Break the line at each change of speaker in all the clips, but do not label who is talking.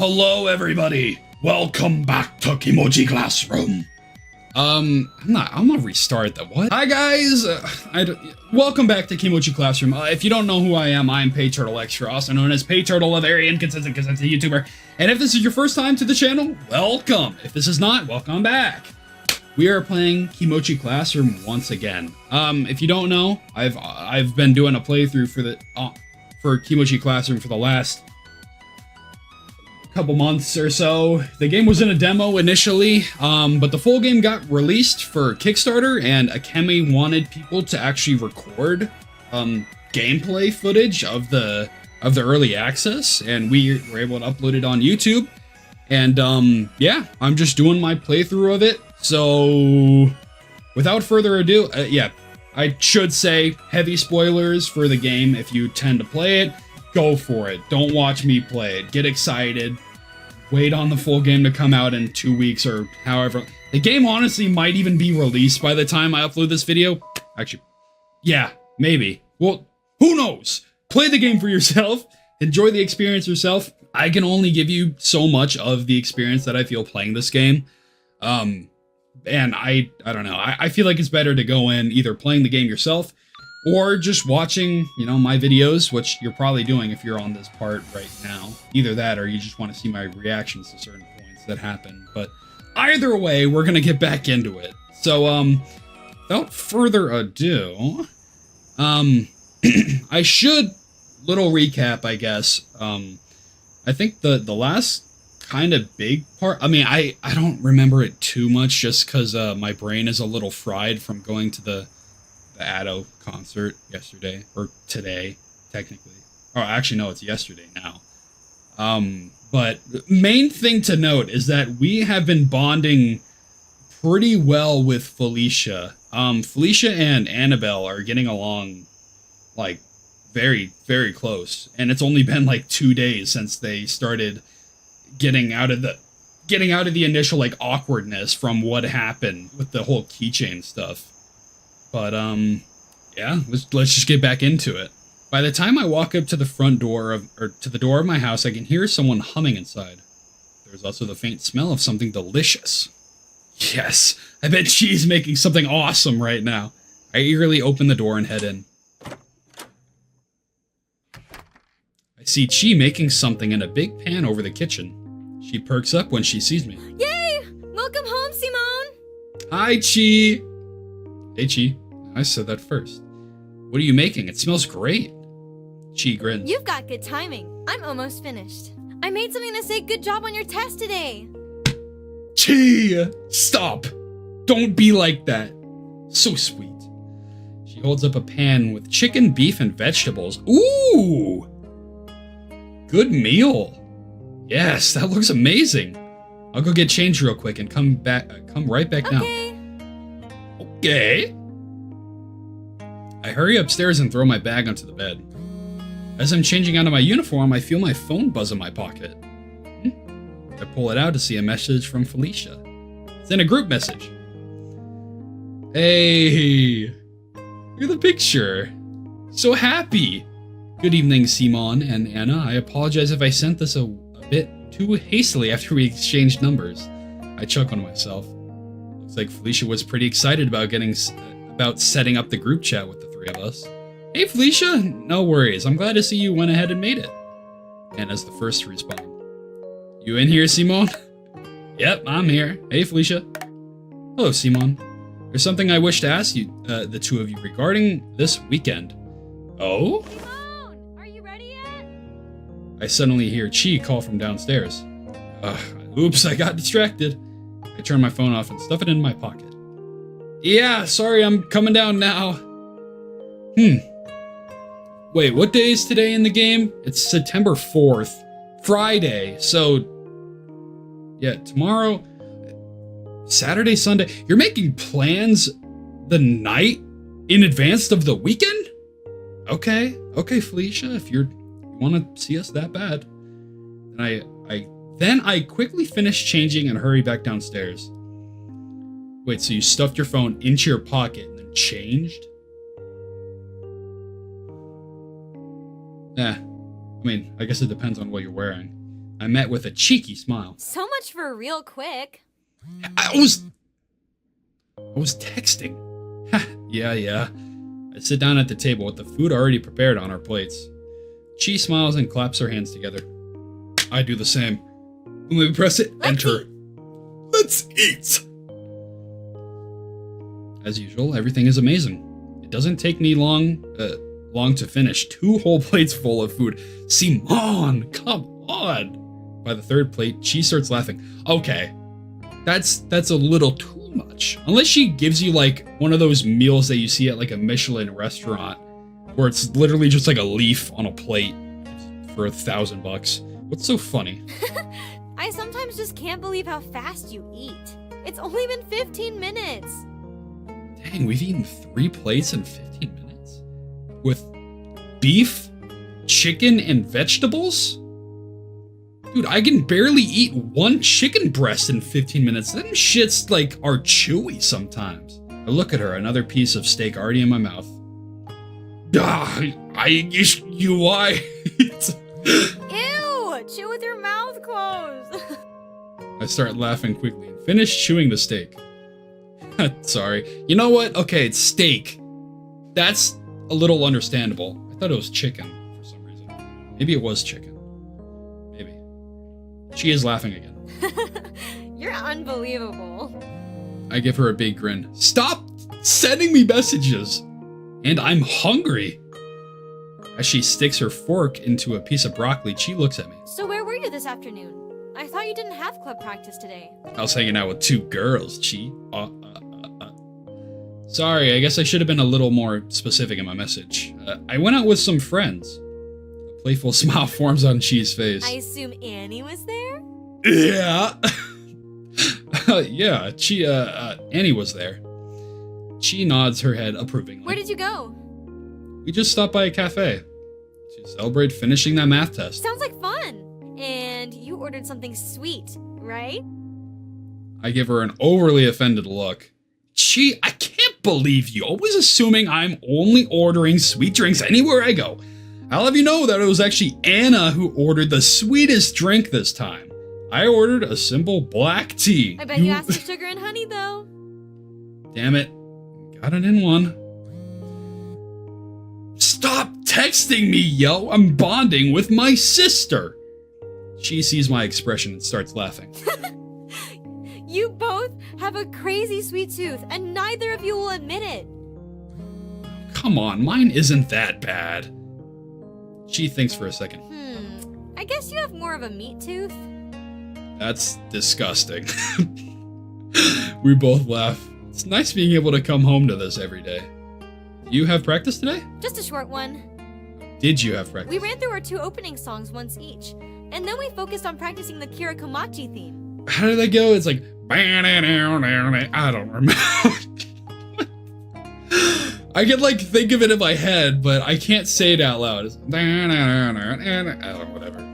Hello, everybody. Welcome back to Kimochii Classroom. I'm gonna restart that. What? Hi, guys. Welcome back to Kimochii Classroom. If you don't know who I am Peyturtle Extra, also known as Peyturtle, a very inconsistent YouTuber. And if this is your first time to the channel, welcome. If this is not, welcome back. We are playing Kimochii Classroom once again. If you don't know, I've been doing a playthrough for Kimochii Classroom for the last couple months or so. The game was in a demo initially, but the full game got released for Kickstarter, and Akemi wanted people to actually record gameplay footage of the early access, and we were able to upload it on YouTube. And yeah, I'm just doing my playthrough of it. So without further ado, yeah, I should say heavy spoilers for the game. If you tend to play it, go for it. Don't watch me play it. Get excited. Wait on the full game to come out in 2 weeks or however. The game honestly might even be released by the time I upload this video. Actually, yeah, maybe. Well, who knows? Play the game for yourself. Enjoy the experience yourself. I can only give you so much of the experience that I feel playing this game. And I don't know. I feel like it's better to go in either playing the game yourself or just watching, you know, my videos, which you're probably doing if you're on this part right now. Either that or you just want to see my reactions to certain points that happen. But either way, we're going to get back into it. So, without further ado, I should, little recap, I guess. I think the last kind of big part, I mean, I don't remember it too much just because my brain is a little fried from going to the Addo concert yesterday, or today, technically. Oh, actually, no, it's yesterday now. But the main thing to note is that we have been bonding pretty well with Felicia. Felicia and Annabelle are getting along, like, very, very close. And it's only been, like, 2 days since they started getting out of the initial, like, awkwardness from what happened with the whole keychain stuff. But, yeah, let's just get back into it. By the time I walk up to the front door to the door of my house, I can hear someone humming inside. There's also the faint smell of something delicious. Yes, I bet she's making something awesome right now. I eagerly open the door and head in. I see Chi making something in a big pan over the kitchen. She perks up when she sees me.
Yay! Welcome home, Simone!
Hi, Chi! Hey, Chi. I said that first. What are you making? It smells great. Chi grins.
You've got good timing. I'm almost finished. I made something to say good job on your test today.
Chi! Stop! Don't be like that. So sweet. She holds up a pan with chicken, beef, and vegetables. Ooh! Good meal. Yes, that looks amazing. I'll go get changed real quick and come right back now. Okay. I hurry upstairs and throw my bag onto the bed. As I'm changing out of my uniform, I feel my phone buzz in my pocket. I pull it out to see a message from Felicia. It's in a group message. Hey, look at the picture. So happy. Good evening, Simon and Anna. I apologize if I sent this a bit too hastily after we exchanged numbers. I chuckle to myself. Looks like Felicia was pretty excited about setting up the group chat with the three of us. Hey, Felicia! No worries. I'm glad to see you went ahead and made it. Anna's the first to respond. You in here, Simon? Yep, I'm here. Hey, Felicia. Hello, Simon. There's something I wish to ask you, the two of you, regarding this weekend. Oh?
Simone! Are you ready yet?
I suddenly hear Chi call from downstairs. Oops, I got distracted. I turn my phone off and stuff it in my pocket. Yeah, sorry, I'm coming down now. Wait, what day is today in the game? It's September 4th. Friday. So, yeah, tomorrow, Saturday, Sunday. You're making plans the night in advance of the weekend? Okay, Felicia, if you want to see us that bad. And then I quickly finish changing and hurry back downstairs. Wait, so you stuffed your phone into your pocket and then changed? I mean, I guess it depends on what you're wearing. I met with a cheeky smile.
So much for real quick.
I was texting. Yeah. I sit down at the table with the food already prepared on our plates. Chi smiles and claps her hands together. I do the same. When we press it, enter. Let's eat! As usual, everything is amazing. It doesn't take me long to finish 2 whole plates full of food. Simon, come on! By the 3rd plate, Chi starts laughing. Okay, that's a little too much. Unless she gives you like one of those meals that you see at like a Michelin restaurant, where it's literally just like a leaf on a plate for $1,000. What's so funny?
I sometimes just can't believe how fast you eat. It's only been 15 minutes.
Dang, we've eaten 3 plates in 15 minutes? With beef, chicken, and vegetables? Dude, I can barely eat 1 chicken breast in 15 minutes. Them shits, like, are chewy sometimes. I look at her, another piece of steak already in my mouth. You why?
Ew! Chew with your mouth closed.
I start laughing quickly and finish chewing the steak. Sorry. You know what? Okay, it's steak. That's a little understandable. I thought it was chicken for some reason. Maybe it was chicken. Maybe. She is laughing again.
You're unbelievable.
I give her a big grin. Stop sending me messages! And I'm hungry. As she sticks her fork into a piece of broccoli, she looks at me.
So where were you this afternoon? I thought you didn't have club practice today.
I was hanging out with 2 girls, Chi. Sorry, I guess I should have been a little more specific in my message. I went out with some friends. A playful smile forms on Chi's face.
I assume Annie was there?
Yeah. Yeah, Annie was there. Chi nods her head approvingly.
Where did you go?
We just stopped by a cafe to celebrate finishing that math test.
Sounds like fun. And you ordered something sweet, right?
I give her an overly offended look. Chi, I can't believe you. Always assuming I'm only ordering sweet drinks anywhere I go. I'll have you know that it was actually Anna who ordered the sweetest drink this time. I ordered a simple black tea.
I bet you asked for sugar and honey, though.
Damn it. Got it in one. Stop texting me, yo. I'm bonding with my sister. She sees my expression and starts laughing.
You both have a crazy sweet tooth, and neither of you will admit it.
Come on, mine isn't that bad. She thinks for a second.
I guess you have more of a meat tooth.
That's disgusting. We both laugh. It's nice being able to come home to this every day. Do you have practice today?
Just a short one.
Did you have practice?
We ran through our 2 opening songs once each, and then we focused on practicing the Kimochii theme.
How did that go? It's like... I don't remember. I can like think of it in my head, but I can't say it out loud. It's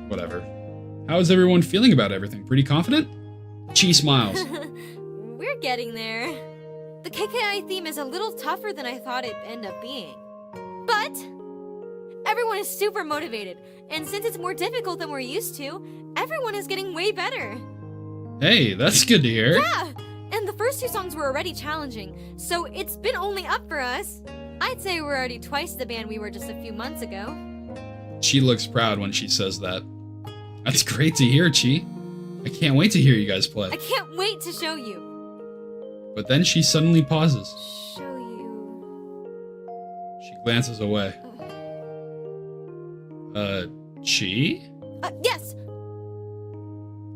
whatever. How is everyone feeling about everything? Pretty confident? Chi smiles.
We're getting there. The KKI theme is a little tougher than I thought it'd end up being. But everyone is super motivated, and since it's more difficult than we're used to, everyone is getting way better.
Hey, that's good to hear.
Yeah, and the first 2 songs were already challenging, so it's been only up for us. I'd say we're already twice the band we were just a few months ago.
She looks proud when she says that. That's great to hear, Chi. I can't wait to hear you guys play.
I can't wait to show you.
But then she suddenly pauses.
Show you.
She glances away. Chi?
Yes!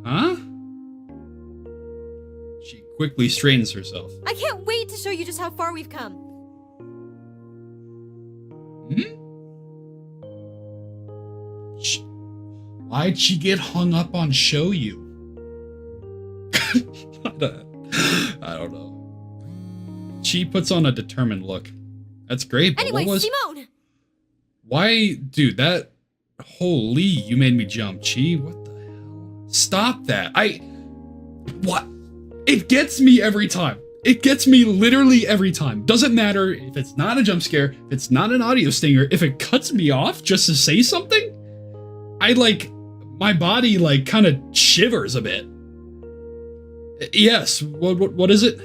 Huh? She quickly straightens herself.
I can't wait to show you just how far we've come.
Why'd she get hung up on show you? I don't know. She puts on a determined look. That's great, but
Anyway,
what was...
Simone!
Why, dude, that... Holy, you made me jump, Chi. What the hell? Stop that. What? It gets me every time. It gets me literally every time. Doesn't matter if it's not a jump scare, if it's not an audio stinger, if it cuts me off just to say something, I like my body, like, kind of shivers a bit. Yes, what is it?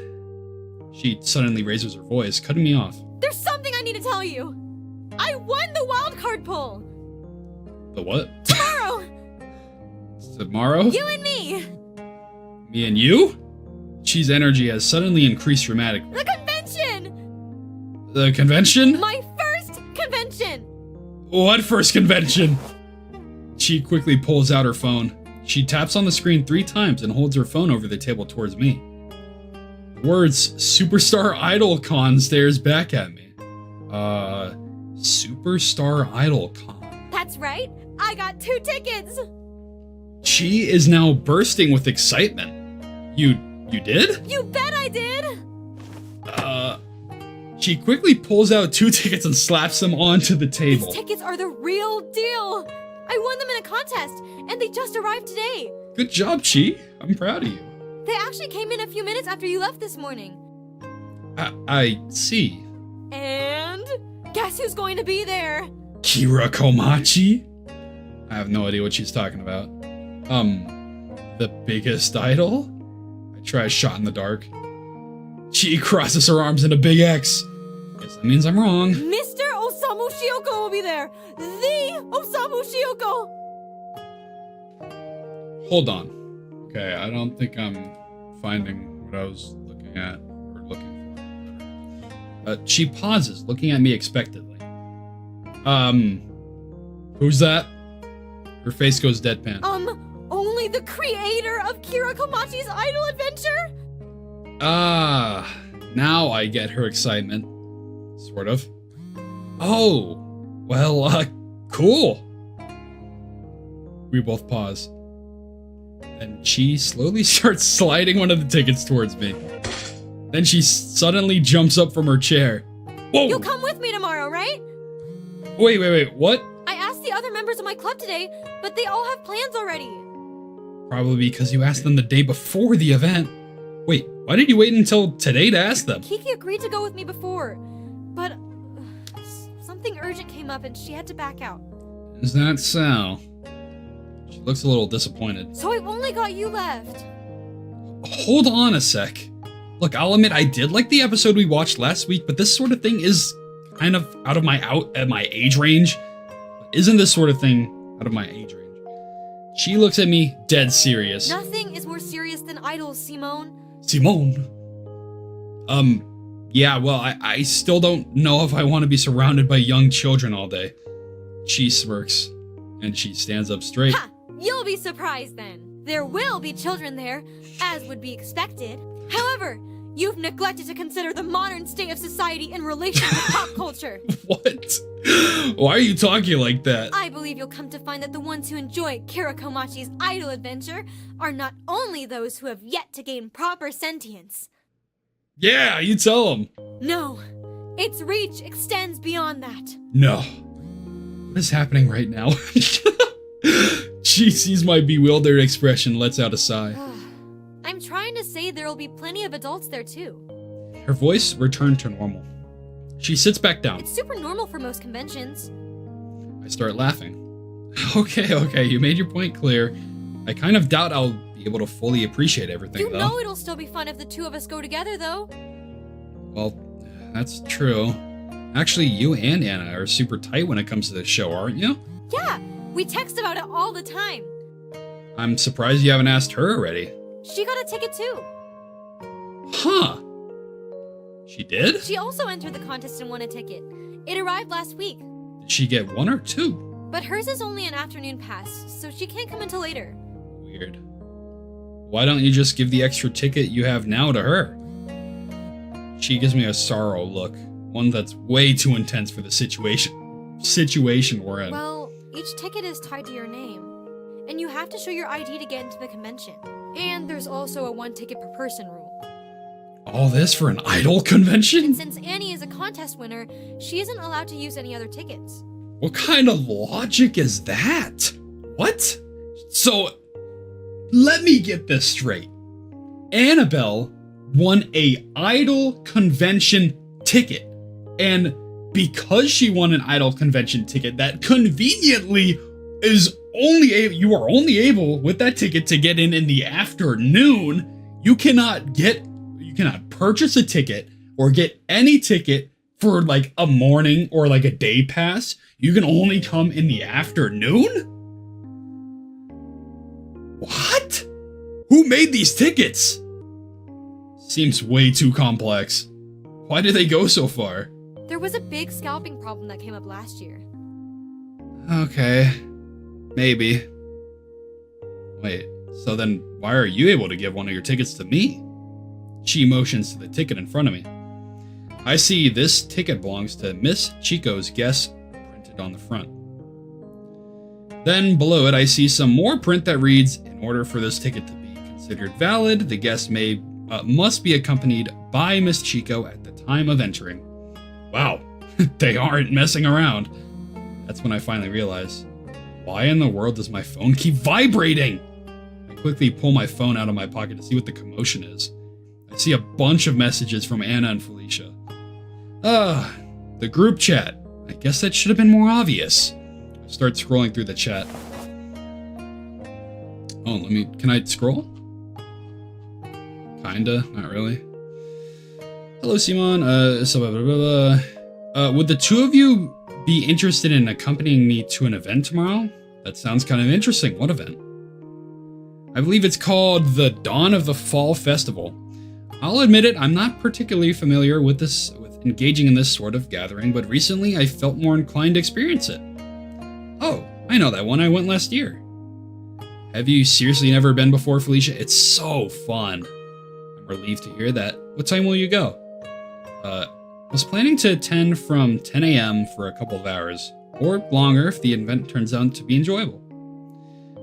She suddenly raises her voice, cutting me off.
There's something I need to tell you. I won the wildcard poll.
The what?
Tomorrow.
Tomorrow?
You and me.
Me and you? Chi's energy has suddenly increased dramatically.
The convention.
The convention?
My first convention.
What first convention? Chi quickly pulls out her phone. She taps on the screen 3 times and holds her phone over the table towards me. Words Superstar Idol Con stares back at me. Superstar Idol Con.
That's right. I got 2 tickets.
Chi is now bursting with excitement. You did?
You bet I did.
She quickly pulls out 2 tickets and slaps them onto the table.
These tickets are the real deal. I won them in a contest, and they just arrived today.
Good job, Chi. I'm proud of you.
They actually came in a few minutes after you left this morning.
I see.
And guess who's going to be there?
Kimochii? I have no idea what she's talking about. The biggest idol? I try a shot in the dark. Chi crosses her arms in a big X. Guess that means I'm wrong.
Mr. Osamu Shioko will be there. The Osamu Shioko.
Hold on. Okay, I don't think I'm finding what I was looking at or looking for. She pauses, looking at me expectantly. Who's that? Her face goes deadpan.
Only the creator of Kira Komachi's Idol Adventure?
Now I get her excitement. Sort of. Oh, well, cool. We both pause. And Chi slowly starts sliding one of the tickets towards me. Then she suddenly jumps up from her chair. Whoa!
You'll come with me tomorrow, right?
Wait, what?
I asked the other members of my club today, but they all have plans already.
Probably because you asked them the day before the event. Wait, why did you wait until today to ask them?
Kiki agreed to go with me before, but something urgent came up and she had to back out.
Is that so? She looks a little disappointed.
So I've only got you left.
Hold on a sec. Look, I'll admit I did like the episode we watched last week, but this sort of thing is kind of out of my age range. Isn't this sort of thing out of my age range? She looks at me dead serious.
Nothing is more serious than idols, Simone.
Simone? Yeah, well, I still don't know if I want to be surrounded by young children all day. She smirks, and she stands up straight.
Ha! You'll be surprised then. There will be children there, as would be expected. However, you've neglected to consider the modern state of society in relation to pop culture.
What? Why are you talking like that?
I believe you'll come to find that the ones who enjoy Kira Komachi's idol adventure are not only those who have yet to gain proper sentience.
Yeah, you tell them.
No, its reach extends beyond that.
No. What is happening right now? She sees my bewildered expression, lets out a sigh.
I'm trying to say there will be plenty of adults there too.
Her voice returned to normal. She sits back down.
It's super normal for most conventions.
I start laughing. Okay, you made your point clear. I kind of doubt I'll be able to fully appreciate everything,
You
though.
know it'll still be fun if the two of us go together, though.
Well, that's true. Actually, you and Anna are super tight when it comes to this show, aren't you?
Yeah, we text about it all the time.
I'm surprised you haven't asked her already.
She got a ticket too.
Huh. She did?
She also entered the contest and won a ticket. It arrived last week.
Did she get 1 or 2?
But hers is only an afternoon pass, so she can't come until later.
Weird. Why don't you just give the extra ticket you have now to her? She gives me a sorrow look, one that's way too intense for the situation we're in.
Well, each ticket is tied to your name, and you have to show your ID to get into the convention. And there's also a 1 ticket per person rule.
All this for an idol convention?
And since Annie is a contest winner, she isn't allowed to use any other tickets.
What kind of logic is that? What? So, let me get this straight. Annabelle won a idol convention ticket. And because she won an idol convention ticket that conveniently is you are only able with that ticket to get in the afternoon. You cannot purchase a ticket or get any ticket for like a morning or like a day pass. You can only come in the afternoon? What? Who made these tickets? Seems way too complex. Why did they go so far?
There was a big scalping problem that came up last year.
Okay. Maybe. Wait, so then why are you able to give one of your tickets to me? She motions to the ticket in front of me. I see this ticket belongs to Miss Chico's guest printed on the front. Then below it, I see some more print that reads, in order for this ticket to be considered valid, the guest must be accompanied by Miss Chico at the time of entering. Wow, they aren't messing around. That's when I finally realize, why in the world does my phone keep vibrating? I quickly pull my phone out of my pocket to see what the commotion is. I see a bunch of messages from Anna and Felicia. The group chat. I guess that should have been more obvious. I start scrolling through the chat. Oh, can I scroll? Kinda, not really. Hello, Simon. Would the two of you be interested in accompanying me to an event tomorrow? That sounds kind of interesting. What event? I believe it's called the Dawn of the Fall Festival. I'll admit it, I'm not particularly familiar with engaging in this sort of gathering, but recently I felt more inclined to experience it. Oh, I know that one. I went last year. Have you seriously never been before, Felicia? It's so fun. I'm relieved to hear that. What time will you go? I was planning to attend from 10 a.m. for a couple of hours, or longer if the event turns out to be enjoyable.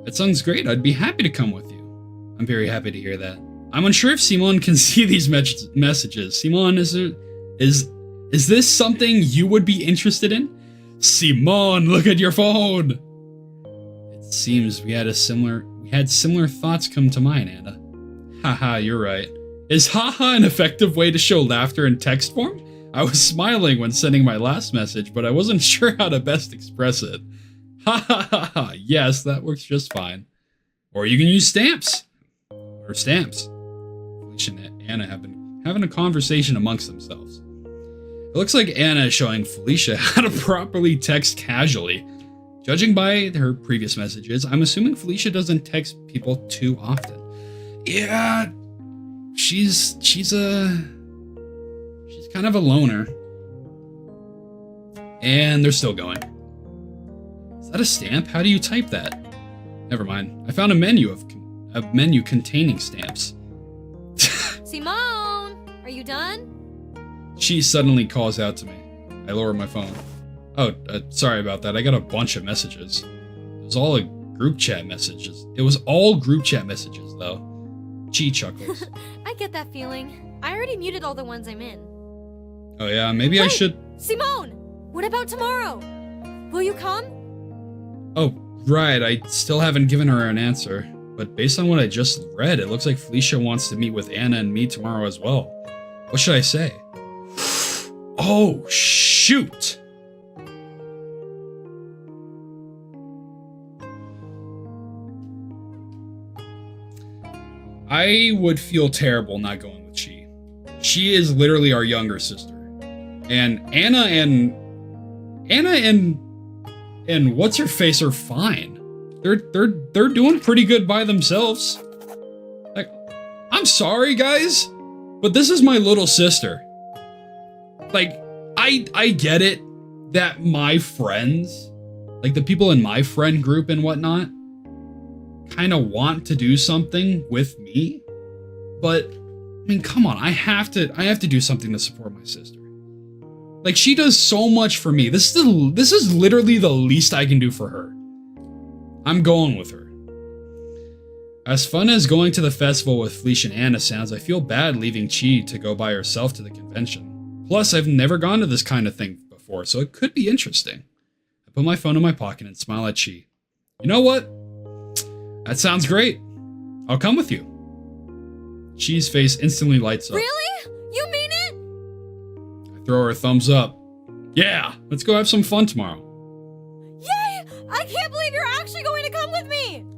That sounds great. I'd be happy to come with you. I'm very happy to hear that. I'm unsure if Simon can see these messages. Simon, is this something you would be interested in? Simon, look at your phone. It seems we had similar thoughts come to mind, Anna. Haha, you're right. Is haha an effective way to show laughter in text form? I was smiling when sending my last message, but I wasn't sure how to best express it. Ha ha ha ha, yes, that works just fine. Or you can use stamps. Or stamps. Felicia and Anna have been having a conversation amongst themselves. It looks like Anna is showing Felicia how to properly text casually. Judging by her previous messages, I'm assuming Felicia doesn't text people too often. Yeah, she's kind of a loner. And they're still going. Is that a stamp? How do you type that? Never mind. I found a menu containing stamps.
Simone, are you done?
She suddenly calls out to me. I lower my phone. Oh, sorry about that. I got a bunch of messages. It was all group chat messages, though. She chuckles.
I get that feeling. I already muted all the ones I'm in.
Oh yeah, maybe I should...
Simone! What about tomorrow? Will you come?
Oh, right. I still haven't given her an answer. But based on what I just read, it looks like Felicia wants to meet with Anna and me tomorrow as well. What should I say? Oh, shoot! I would feel terrible not going with Chi. She is literally our younger sister. And Anna and what's her face are fine. They're doing pretty good by themselves. Like, I'm sorry guys, but this is my little sister. Like, I get it that my friends, like the people in my friend group and whatnot, kind of want to do something with me, but I mean, come on, I have to do something to support my sister. Like, she does so much for me. This is literally the least I can do for her. I'm going with her. As fun as going to the festival with Felicia and Anna sounds, I feel bad leaving Chi to go by herself to the convention. Plus, I've never gone to this kind of thing before, so it could be interesting. I put my phone in my pocket and smile at Chi. You know what? That sounds great. I'll come with you. Chi's face instantly lights up.
Really? You mean it?
I throw her a thumbs up. Yeah, let's go have some fun tomorrow.
Yay! I can't believe you're actually going to come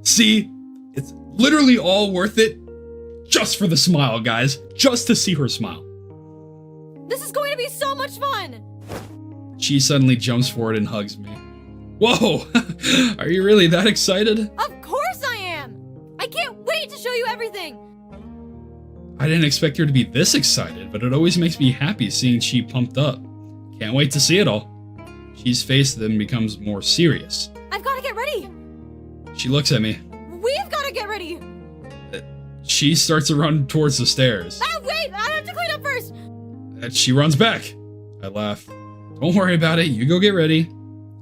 See, it's literally all worth it just for the smile, guys. Just to see her smile.
This is going to be so much fun!
She suddenly jumps forward and hugs me. Whoa! Are you really that excited?
Of course I am! I can't wait to show you everything!
I didn't expect her to be this excited, but it always makes me happy seeing Chi pumped up. Can't wait to see it all. Chi's face then becomes more serious.
I've got to get ready!
She looks at me.
We've got to get ready!
She starts to run towards the stairs.
Ah, wait! I have to clean up first!
She runs back. I laugh. Don't worry about it. You go get ready.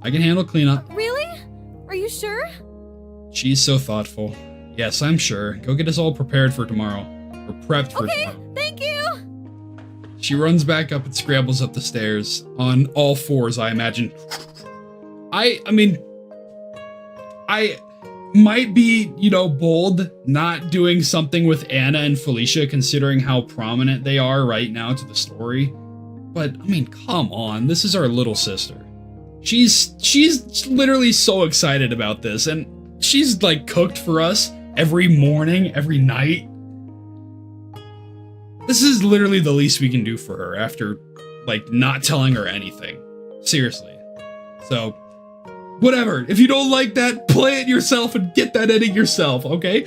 I can handle cleanup.
Really? Are you sure?
She's so thoughtful. Yes, I'm sure. Go get us all prepared for tomorrow. We're prepped for tomorrow.
Okay, thank you!
She runs back up and scrambles up the stairs on all fours, I imagine. I mean, I might be, bold not doing something with Anna and Felicia considering how prominent they are right now to the story. But, I mean, come on. This is our little sister. She's literally so excited about this, and she's, cooked for us every morning, every night. This is literally the least we can do for her after, not telling her anything. Seriously. So, whatever. If you don't like that, play it yourself and get that edit yourself, okay?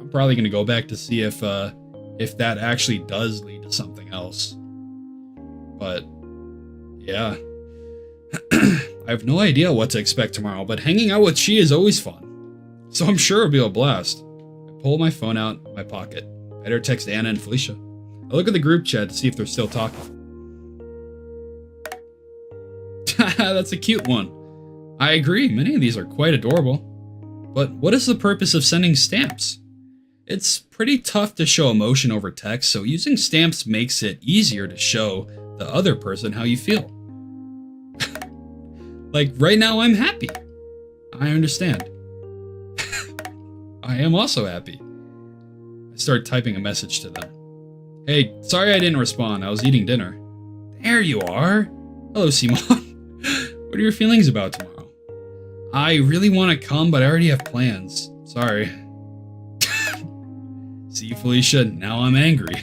I'm probably gonna go back to see if that actually does lead to something else. But, yeah. I have no idea what to expect tomorrow, but hanging out with Chi is always fun. So I'm sure it'll be a blast. I pull my phone out of my pocket. Better text Anna and Felicia. I look at the group chat to see if they're still talking. That's a cute one. I agree, many of these are quite adorable. But what is the purpose of sending stamps? It's pretty tough to show emotion over text, so using stamps makes it easier to show the other person how you feel. Right now I'm happy. I understand. I am also happy. I start typing a message to them. Hey, sorry I didn't respond. I was eating dinner. There you are. Hello, Simon. What are your feelings about tomorrow? I really want to come, but I already have plans. Sorry. See, Felicia, now I'm angry.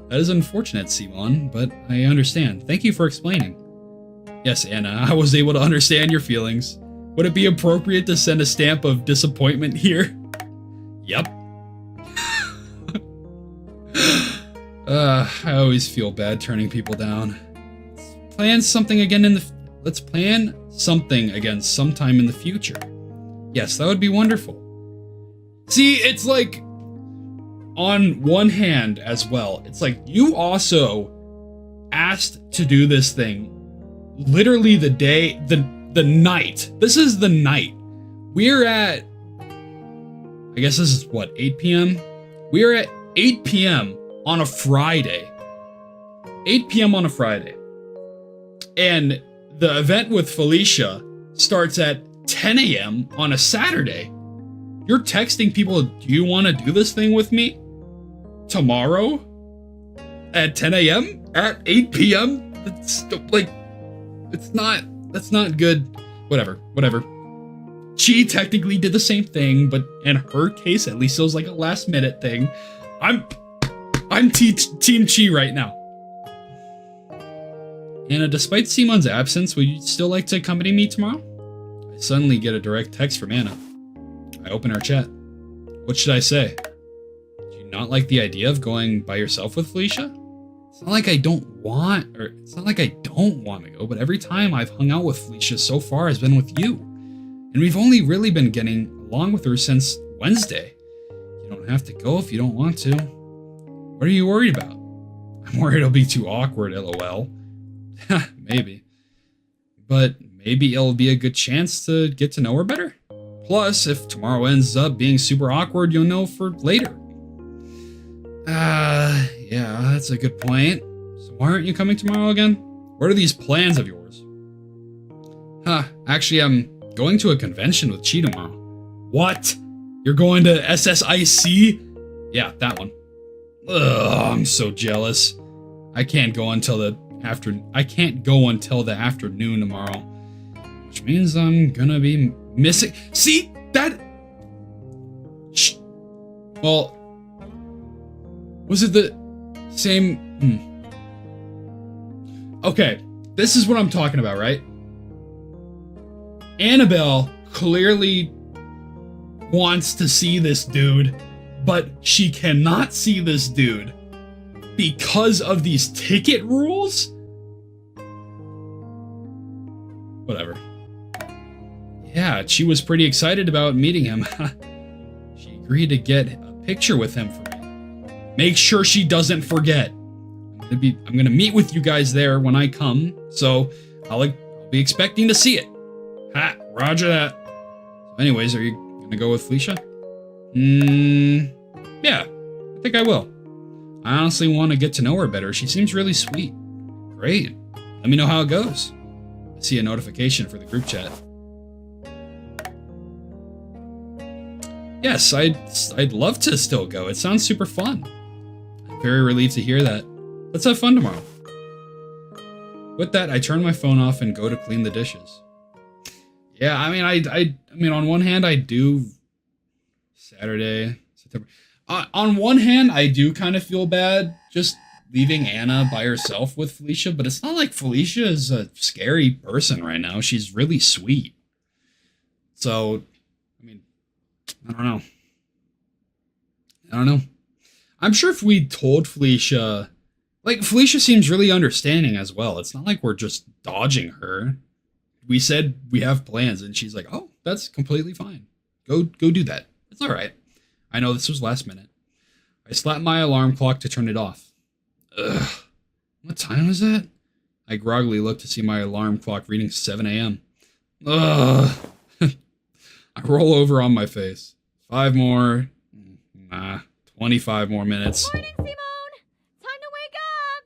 That is unfortunate, Simon, but I understand. Thank you for explaining. Yes, Anna, I was able to understand your feelings. Would it be appropriate to send a stamp of disappointment here? Yep. I always feel bad turning people down. Let's plan something again sometime in the future. Yes, that would be wonderful. See, it's on one hand as well, it's you also asked to do this thing literally the night. This is the night. We're at, I guess this is what, 8 p.m.? We're at 8 p.m. on a Friday. 8 p.m. on a Friday. And the event with Felicia starts at 10 a.m. on a Saturday. You're texting people, do you want to do this thing with me? Tomorrow? At 10 a.m.? At 8 p.m.? That's not good. Whatever. Chi technically did the same thing, but in her case, at least it was a last minute thing. I'm Team Chi right now. Anna, despite Simon's absence, would you still like to accompany me tomorrow? I suddenly get a direct text from Anna. I open our chat. What should I say? Do you not like the idea of going by yourself with Felicia? It's not like I don't want to go, but every time I've hung out with Felicia so far has been with you. And we've only really been getting along with her since Wednesday. You don't have to go if you don't want to. What are you worried about? I'm worried it'll be too awkward, lol. Maybe. But maybe it'll be a good chance to get to know her better. Plus, if tomorrow ends up being super awkward, you'll know for later. Yeah, that's a good point. So why aren't you coming tomorrow again? What are these plans of yours? Actually, I'm going to a convention with Chi tomorrow. What? You're going to SSIC? Yeah, that one. Ugh, I'm so jealous. I can't go until the afternoon tomorrow. Which means I'm gonna be missing. See, Well, was it the same? Okay, this is what I'm talking about, right? Annabelle clearly wants to see this dude, but she cannot see this dude because of these ticket rules? Whatever. Yeah, she was pretty excited about meeting him. She agreed to get a picture with him for me. Make sure she doesn't forget. I'm gonna meet with you guys there when I come, so I'll be expecting to see it. Ha, roger that. Anyways, are you gonna go with Felicia? Yeah, I think I will. I honestly want to get to know her better. She seems really sweet. Great. Let me know how it goes. I see a notification for the group chat. Yes, I'd love to still go. It sounds super fun. I'm very relieved to hear that. Let's have fun tomorrow. With that, I turn my phone off and go to clean the dishes. Yeah, I mean, on one hand, I do Saturday, September. On one hand, I do kind of feel bad just leaving Anna by herself with Felicia, but it's not like Felicia is a scary person right now. She's really sweet. So, I mean, I don't know. I'm sure if we told Felicia, like, Felicia seems really understanding as well. It's not like we're just dodging her. We said we have plans, and she's like, oh, that's completely fine. Go do that. It's all right. I know this was last minute. I slapped my alarm clock to turn it off. Ugh. What time was that? I groggily looked to see my alarm clock reading 7 a.m. Ugh. I roll over on my face. 5 more. 25 more minutes.
Morning, Simone! Time to wake up!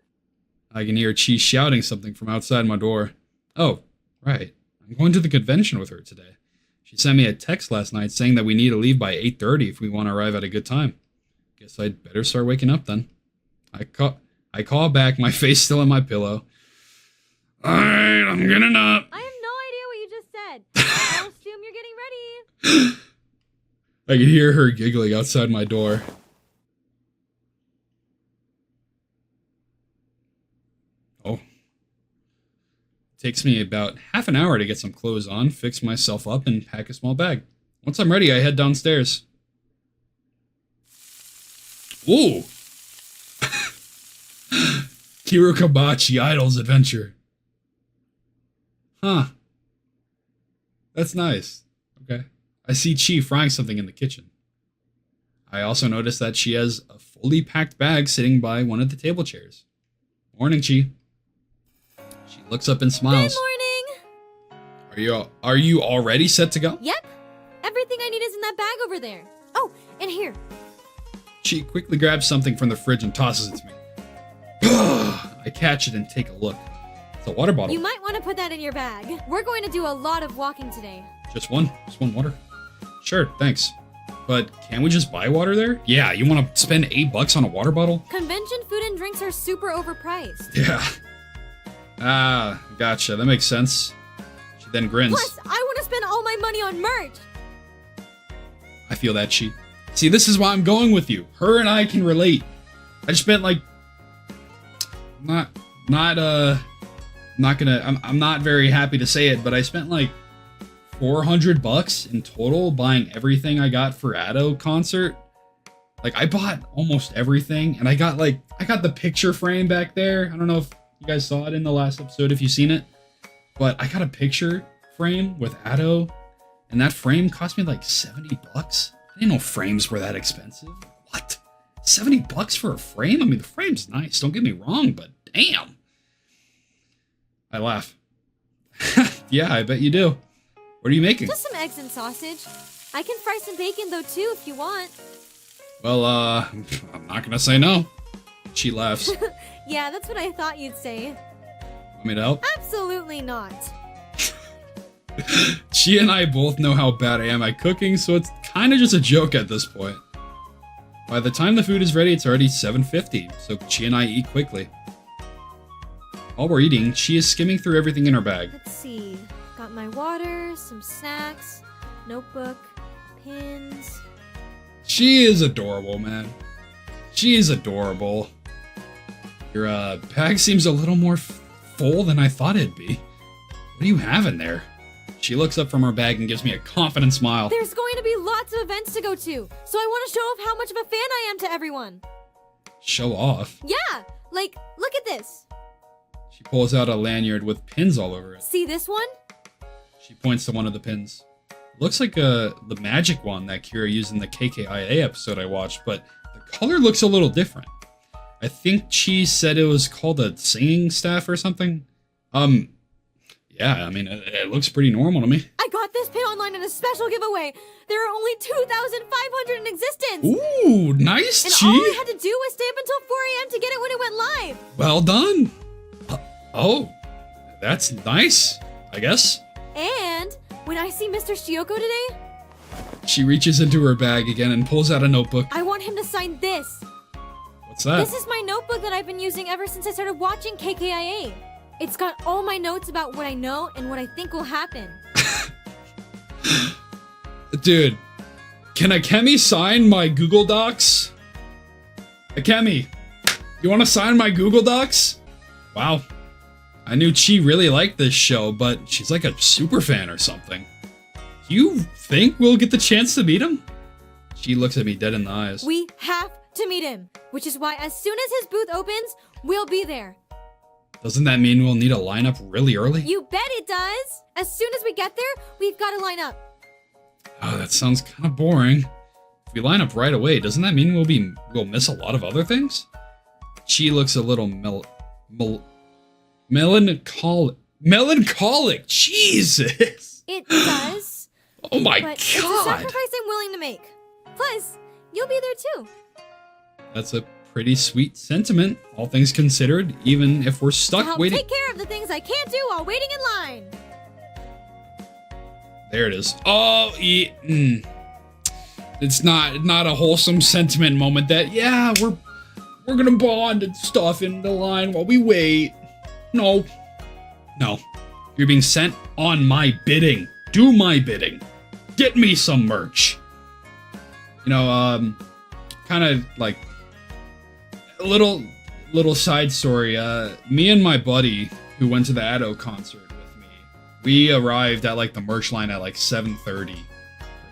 I can hear Chi shouting something from outside my door. Oh, right. I'm going to the convention with her today. She sent me a text last night saying that we need to leave by 8:30 if we want to arrive at a good time. Guess I'd better start waking up then. I call back, my face still in my pillow. Alright, I'm getting up.
I have no idea what you just said. I'll assume you're getting ready.
I can hear her giggling outside my door. Oh. Takes me about half an hour to get some clothes on, fix myself up, and pack a small bag. Once I'm ready, I head downstairs. Ooh! Kimochii Idol's Adventure. Huh. That's nice. Okay. I see Chi frying something in the kitchen. I also notice that she has a fully packed bag sitting by one of the table chairs. Morning, Chi. She looks up and smiles.
Good morning!
Are you already set to go?
Yep. Everything I need is in that bag over there. Oh, and here.
She quickly grabs something from the fridge and tosses it to me. I catch it and take a look. It's a water bottle.
You might want to put that in your bag. We're going to do a lot of walking today.
Just one water. Sure, thanks. But can we just buy water there? Yeah, you want to spend $8 on a water bottle?
Convention food and drinks are super overpriced.
Yeah. Ah, gotcha. That makes sense. She then grins.
Plus, I want to spend all my money on merch.
I feel that, Chi. See, this is why I'm going with you. Her and I can relate. I just spent like I'm not very happy to say it, but I spent like $400 in total buying everything I got for Addo concert. Like, I bought almost everything, and I got the picture frame back there. I don't know if you guys saw it in the last episode, if you've seen it, but I got a picture frame with Addo, and that frame cost me like $70. I didn't know frames were that expensive. What? $70 for a frame? I mean, the frame's nice, don't get me wrong, but damn. I laugh. Yeah, I bet you do. What are you making?
Just some eggs and sausage. I can fry some bacon though too if you want.
Well, I'm not gonna say no. She laughs.
Yeah, that's what I thought you'd say.
Want me to help?
Absolutely not.
She and I both know how bad I am at cooking, so it's kind of just a joke at this point. By the time the food is ready, it's already 7:50, so she and I eat quickly. While we're eating, she is skimming through everything in her bag.
Let's see. Got my water, some snacks, notebook, pins.
She is adorable, man. She is adorable. Your bag seems a little more full than I thought it'd be. What do you have in there? She looks up from her bag and gives me a confident smile.
There's going to be lots of events to go to, so I want to show off how much of a fan I am to everyone.
Show off?
Yeah, like, look at this.
She pulls out a lanyard with pins all over it.
See this one?
She points to one of the pins. Looks like the magic one that Kira used in the KKIA episode I watched, but the color looks a little different. I think she said it was called a singing staff or something. Yeah, I mean, it looks pretty normal to me.
I got this pin online in a special giveaway. There are only 2,500 in existence.
Ooh, nice,
and
Chi.
all I had to do was stay up until 4 a.m. to get it when it went live.
Well done. Oh, that's nice, I guess.
And when I see Mr. Shioko today,
she reaches into her bag again and pulls out a notebook.
I want him to sign this.
What's that?
This is my notebook that I've been using ever since I started watching KKIA. It's got all my notes about what I know and what I think will happen.
Dude, can Akemi sign my Google Docs? Akemi, you want to sign my Google Docs? Wow. I knew Chi really liked this show, but she's like a super fan or something. Do you think we'll get the chance to meet him? She looks at me dead in the eyes.
We have to meet him, which is why as soon as his booth opens, we'll be there.
Doesn't that mean we'll need a lineup really early?
You bet it does! As soon as we get there, we've got to line up.
Oh, that sounds kind of boring. If we line up right away, doesn't that mean we'll miss a lot of other things? Chi looks a little melancholic. Melancholic! Jesus!
It does.
Oh my
but
god!
It's a sacrifice I'm willing to make. Plus, you'll be there too.
That's a pretty sweet sentiment, all things considered, even if we're stuck
I'll
waiting.
take care of the things I can't do while waiting in line.
There it is. Oh, it's not a wholesome sentiment moment that, yeah, we're gonna bond and stuff in the line while we wait. No. You're being sent on my bidding. Do my bidding. Get me some merch. You know, kind of like a little side story. Me and my buddy who went to the Addo concert with me, we arrived at like the merch line at like 7:30 or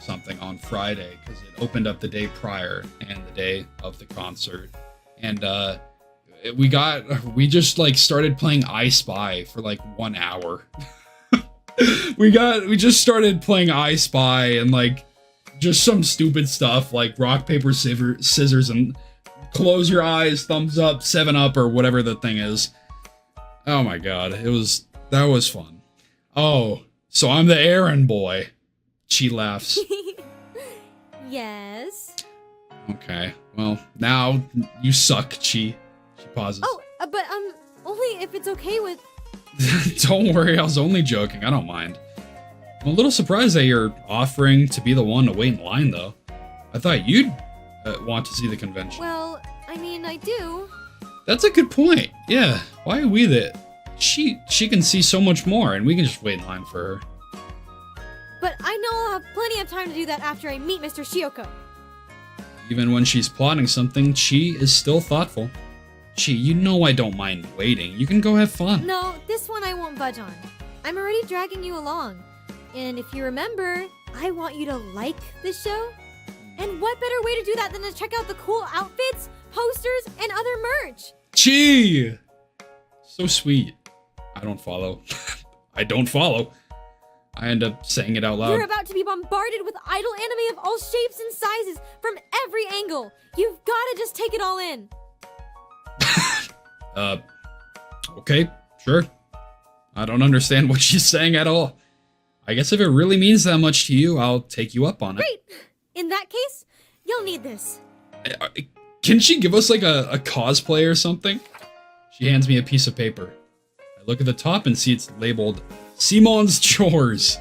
something on Friday because it opened up the day prior and the day of the concert. And we just like started playing I Spy for like 1 hour. we just started playing I Spy and like just some stupid stuff like rock, paper, scissors, and close your eyes, thumbs up, 7-Up, or whatever the thing is. Oh my god, that was fun. Oh, so I'm the errand boy. She laughs.
Yes.
Okay, well, now you suck, Chi. She pauses.
Oh, but only if it's okay with...
Don't worry, I was only joking. I don't mind. I'm a little surprised that you're offering to be the one to wait in line, though. I thought you'd want to see the convention.
Well, I mean, I do.
That's a good point. Yeah, why are we the... She can see so much more, and we can just wait in line for her.
But I know I'll have plenty of time to do that after I meet Mr. Shioko.
Even when she's plotting something, Chi is still thoughtful. Chi, you know I don't mind waiting. You can go have fun.
No, this one I won't budge on. I'm already dragging you along. And if you remember, I want you to like this show. And what better way to do that than to check out the cool outfits, posters, and other merch?
Chi! So sweet. I don't follow. I don't follow. I end up saying it out loud.
You're about to be bombarded with idol anime of all shapes and sizes from every angle. You've gotta just take it all in.
Okay, sure. I don't understand what she's saying at all. I guess if it really means that much to you, I'll take you up on it.
Great! In that case, you'll need this.
Can she give us like a cosplay or something? She hands me a piece of paper. I look at the top and see it's labeled Simon's Chores.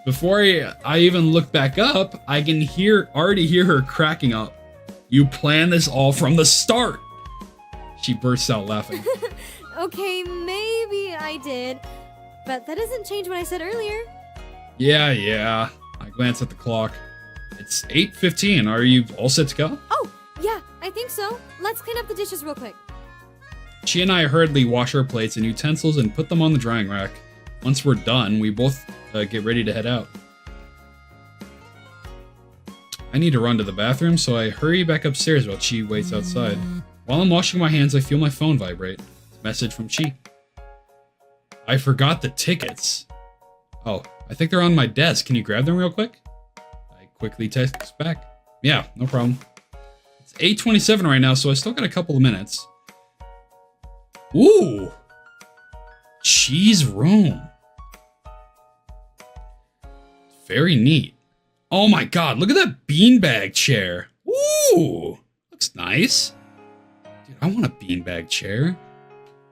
Before I even look back up, I can already hear her cracking up. You planned this all from the start. She bursts out laughing.
Okay, maybe I did, but that doesn't change what I said earlier.
Yeah. I glance at the clock. It's 8:15. Are you all set to go?
Oh, yeah, I think so. Let's clean up the dishes real quick.
She and I hurriedly wash our plates and utensils and put them on the drying rack. Once we're done, we both get ready to head out. I need to run to the bathroom, so I hurry back upstairs while Chi waits outside. While I'm washing my hands, I feel my phone vibrate. It's a message from Chi. I forgot the tickets. Oh, I think they're on my desk. Can you grab them real quick? I quickly text back. Yeah, no problem. It's 8:27 right now, so I still got a couple of minutes. Ooh! Chi's room. Very neat. Oh my god, look at that beanbag chair. Ooh! Looks nice. Dude, I want a beanbag chair.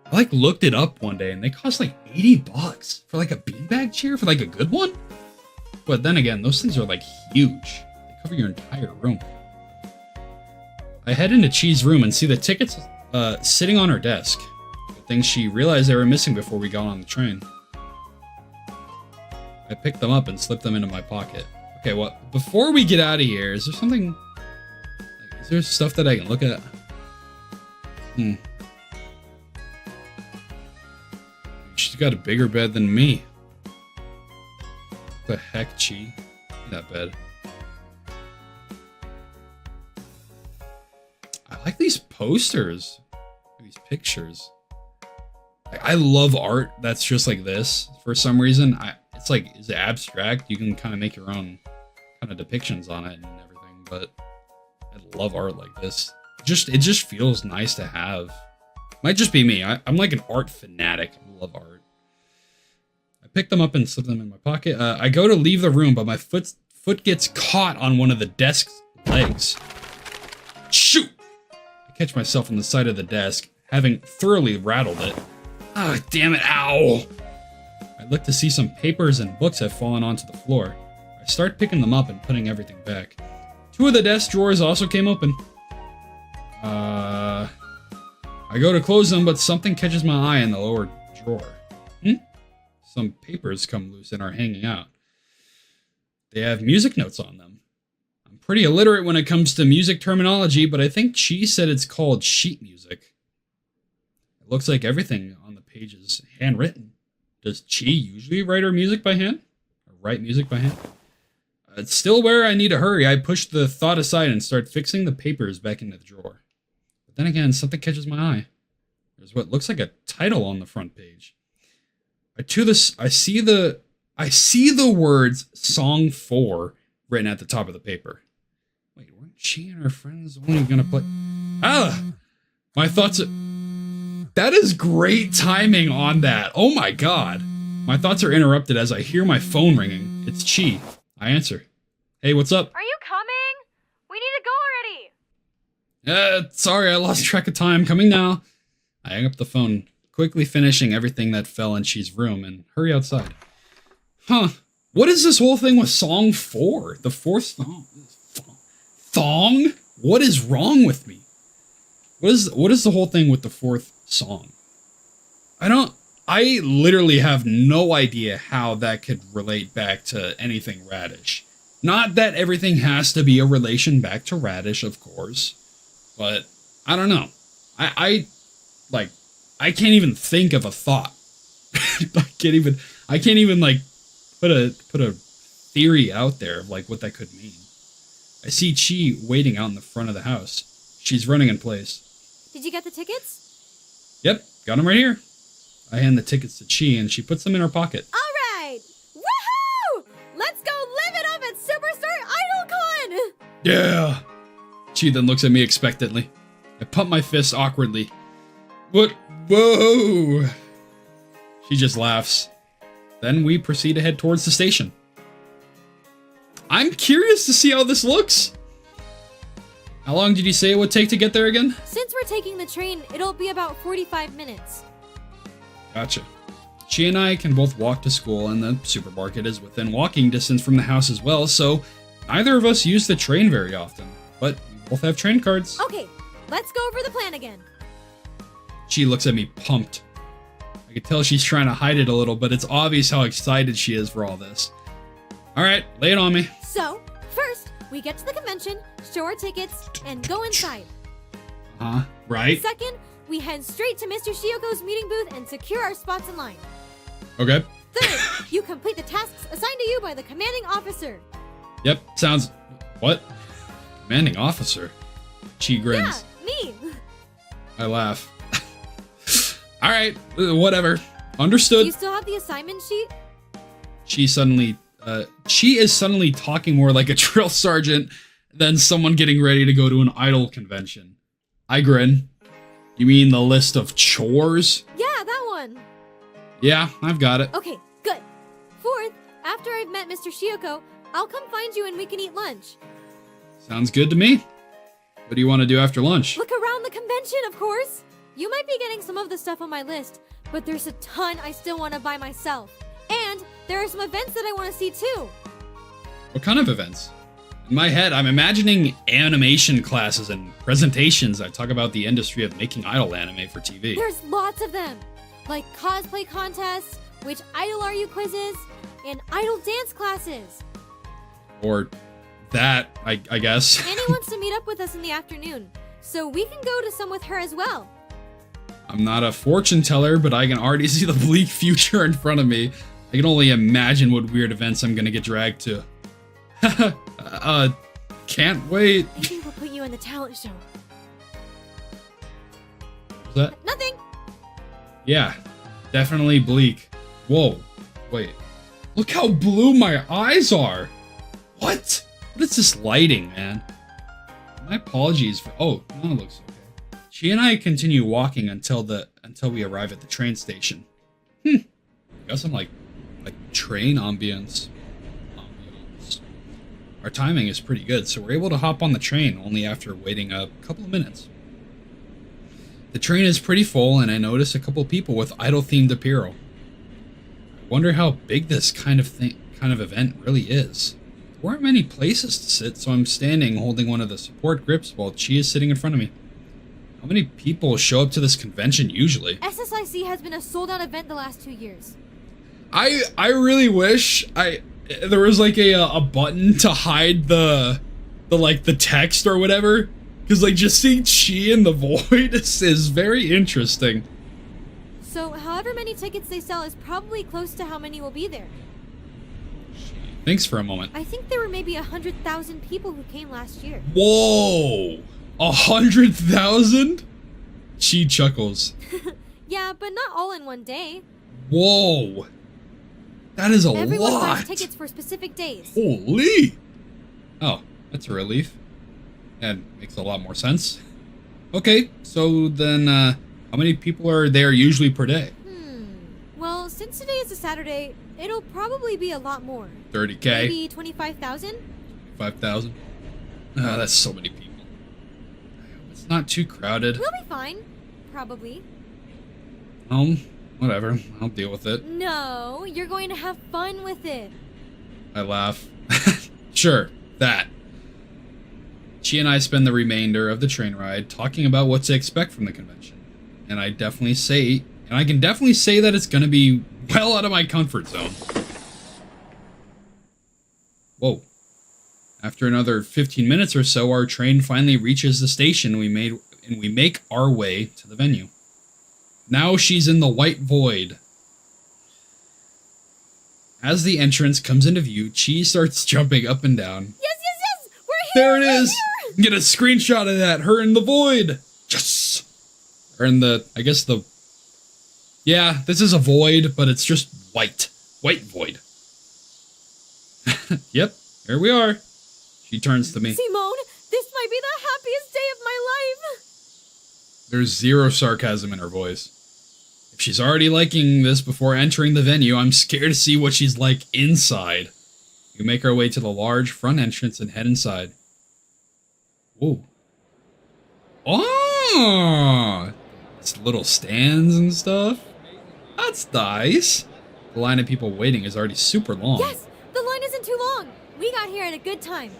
I like looked it up one day and they cost like $80 for like a beanbag chair for like a good one. But then again, those things are like huge. They cover your entire room. I head into Chi's room and see the tickets sitting on her desk. Good thing she realized they were missing before we got on the train. I picked them up and slipped them into my pocket. Okay, well, before we get out of here, is there something... Like, is there stuff that I can look at? She's got a bigger bed than me. What the heck, Chi? That bed. I like these posters. These pictures. I love art that's just like this. For some reason, it's like, is it abstract? You can kind of make your own kind of depictions on it and everything, but I love art like this. It just feels nice to have. Might just be me. I'm like an art fanatic. I love art. I pick them up and slip them in my pocket. I go to leave the room, but my foot gets caught on one of the desk's legs. Shoot! I catch myself on the side of the desk, having thoroughly rattled it. Ah, damn it, ow! I look to see some papers and books have fallen onto the floor. I start picking them up and putting everything back. Two of the desk drawers also came open. I go to close them, but something catches my eye in the lower drawer. Some papers come loose and are hanging out. They have music notes on them. I'm pretty illiterate when it comes to music terminology, but I think Chi said it's called sheet music. It looks like everything on the page is handwritten. Does Chi usually write her music by hand? Or write music by hand? It's still where I need to hurry. I push the thought aside and start fixing the papers back into the drawer. But then again, something catches my eye. There's what looks like a title on the front page. I see the words Song 4 written at the top of the paper. Wait, weren't she and her friends only gonna play? My thoughts. That is great timing on that. Oh my god. My thoughts are interrupted as I hear my phone ringing. It's Chi. I answer. Hey, what's up?
Are you coming? We need to go already.
Sorry, I lost track of time. Coming now. I hang up the phone, quickly finishing everything that fell in Chi's room and hurry outside. What is this whole thing with Song 4? The fourth song? Thong? What is wrong with me? What is the whole thing with the fourth song? I literally have no idea how that could relate back to anything Radish. Not that everything has to be a relation back to Radish, of course, but I don't know. I can't even think of a thought. I can't even like put a theory out there of like what that could mean. I see Chi waiting out in the front of the house. She's running in place.
Did you get the tickets?
Yep, got them right here. I hand the tickets to Chi and she puts them in her pocket.
All right! Woohoo! Let's go live it up at Superstar IdolCon!
Yeah! Chi then looks at me expectantly. I pump my fist awkwardly. What? Whoa! She just laughs. Then we proceed to head towards the station. I'm curious to see how this looks. How long did you say it would take to get there again?
Since we're taking the train, it'll be about 45 minutes.
Gotcha. She and I can both walk to school, and the supermarket is within walking distance from the house as well, so neither of us use the train very often. But we both have train cards.
Okay, let's go over the plan again.
She looks at me pumped. I can tell she's trying to hide it a little, but it's obvious how excited she is for all this. Alright, lay it on me.
So, first, we get to the convention, show our tickets, and go inside.
Right.
Second, we head straight to Mr. Shioko's meeting booth and secure our spots in line.
Okay.
Third, you complete the tasks assigned to you by the commanding officer.
Yep, sounds... What? Commanding officer? She grins.
Yeah, me.
I laugh. Alright, whatever. Understood.
You still have the assignment sheet?
She is suddenly talking more like a drill sergeant than someone getting ready to go to an idol convention. I grin. You mean the list of chores?
Yeah, that one.
Yeah, I've got it.
Okay, good. Fourth, after I've met Mr. Shioko, I'll come find you and we can eat lunch.
Sounds good to me. What do you want to do after lunch?
Look around the convention, of course. You might be getting some of the stuff on my list, but there's a ton I still want to buy myself. And there are some events that I want to see too.
What kind of events? In my head, I'm imagining animation classes and presentations that talk about the industry of making idol anime for TV.
There's lots of them, like cosplay contests, which idol are you quizzes, and idol dance classes.
Or that, I guess.
Annie wants to meet up with us in the afternoon, so we can go to some with her as well.
I'm not a fortune teller, but I can already see the bleak future in front of me. I can only imagine what weird events I'm gonna get dragged to. Can't wait.
Maybe we'll put you in the talent show.
What's that?
Nothing.
Yeah, definitely bleak. Whoa, wait. Look how blue my eyes are. What? What is this lighting, man? My apologies for... Oh, no, it looks okay. She and I continue walking until we arrive at the train station. Got some like train ambience. Our timing is pretty good, so we're able to hop on the train only after waiting a couple of minutes. The train is pretty full, and I notice a couple people with idol-themed apparel. I wonder how big this kind of event really is. There weren't many places to sit, so I'm standing holding one of the support grips while Chi is sitting in front of me. How many people show up to this convention usually?
SSIC has been a sold-out event the last 2 years.
I really wish there was like a button to hide the text or whatever, because like just seeing Chi in the void is very interesting.
So however many tickets they sell is probably close to how many will be there.
Thanks for a moment.
I think there were maybe 100,000 people who came last year.
Whoa! 100,000? Chi chuckles.
Yeah, but not all in one day.
Whoa! That is a
Everyone
lot!
buys tickets for specific days.
Holy! Oh, that's a relief. And makes a lot more sense. Okay, so then, how many people are there usually per day?
Well, since today is a Saturday, it'll probably be a lot more.
30K?
Maybe 25,000?
5,000? That's so many people. It's not too crowded.
We'll be fine. Probably.
Whatever. I'll deal with it.
No, you're going to have fun with it.
I laugh. Sure, that. She and I spend the remainder of the train ride talking about what to expect from the convention. And I can definitely say that it's going to be well out of my comfort zone. Whoa. After another 15 minutes or so, our train finally reaches the station and we make our way to the venue. Now she's in the white void. As the entrance comes into view, Chi starts jumping up and down.
Yes! We're here!
There it is!
Here.
Get a screenshot of that! Her in the void! Yes! Or in the... I guess the... Yeah, this is a void, but it's just white. White void. Yep, here we are. She turns to me.
Simone, this might be the happiest day of my life!
There's zero sarcasm in her voice. If she's already liking this before entering the venue, I'm scared to see what she's like inside. We make our way to the large front entrance and head inside. Whoa. Oh! It's little stands and stuff. That's nice. The line of people waiting is already super long.
Yes, the line isn't too long. We got here at a good time.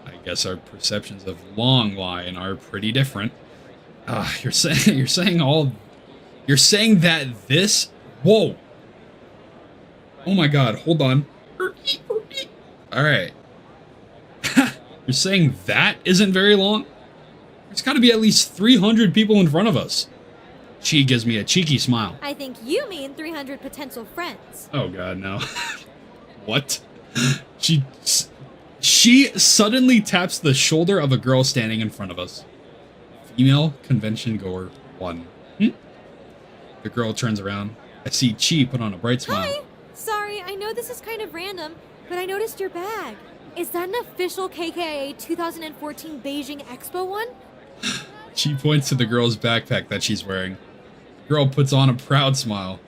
I guess our perceptions of long line are pretty different. You're saying that this... Whoa. Oh my god, hold on. Alright. You're saying that isn't very long? There's gotta be at least 300 people in front of us. Chi gives me a cheeky smile.
I think you mean 300 potential friends.
Oh god, no. What? She suddenly taps the shoulder of a girl standing in front of us. Female convention goer 1. The girl turns around. I see Chi put on a bright smile.
Hi! Sorry, I know this is kind of random, but I noticed your bag. Is that an official KKIA 2014 Beijing Expo one?
She points to the girl's backpack that she's wearing. The girl puts on a proud smile.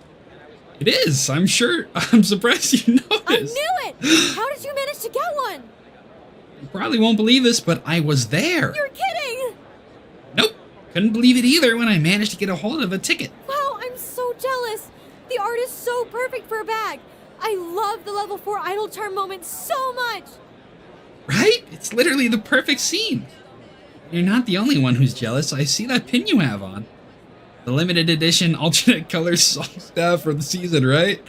It is, I'm sure. I'm surprised you noticed.
I knew it! How did you manage to get one?
You probably won't believe this, but I was there.
You're kidding!
Nope. Couldn't believe it either when I managed to get a hold of a ticket.
Wow, I'm so jealous. The art is so perfect for a bag. I love the level 4 idle charm moment so much.
Right? It's literally the perfect scene. You're not the only one who's jealous. I see that pin you have on. The limited edition alternate color song staff for the season, right?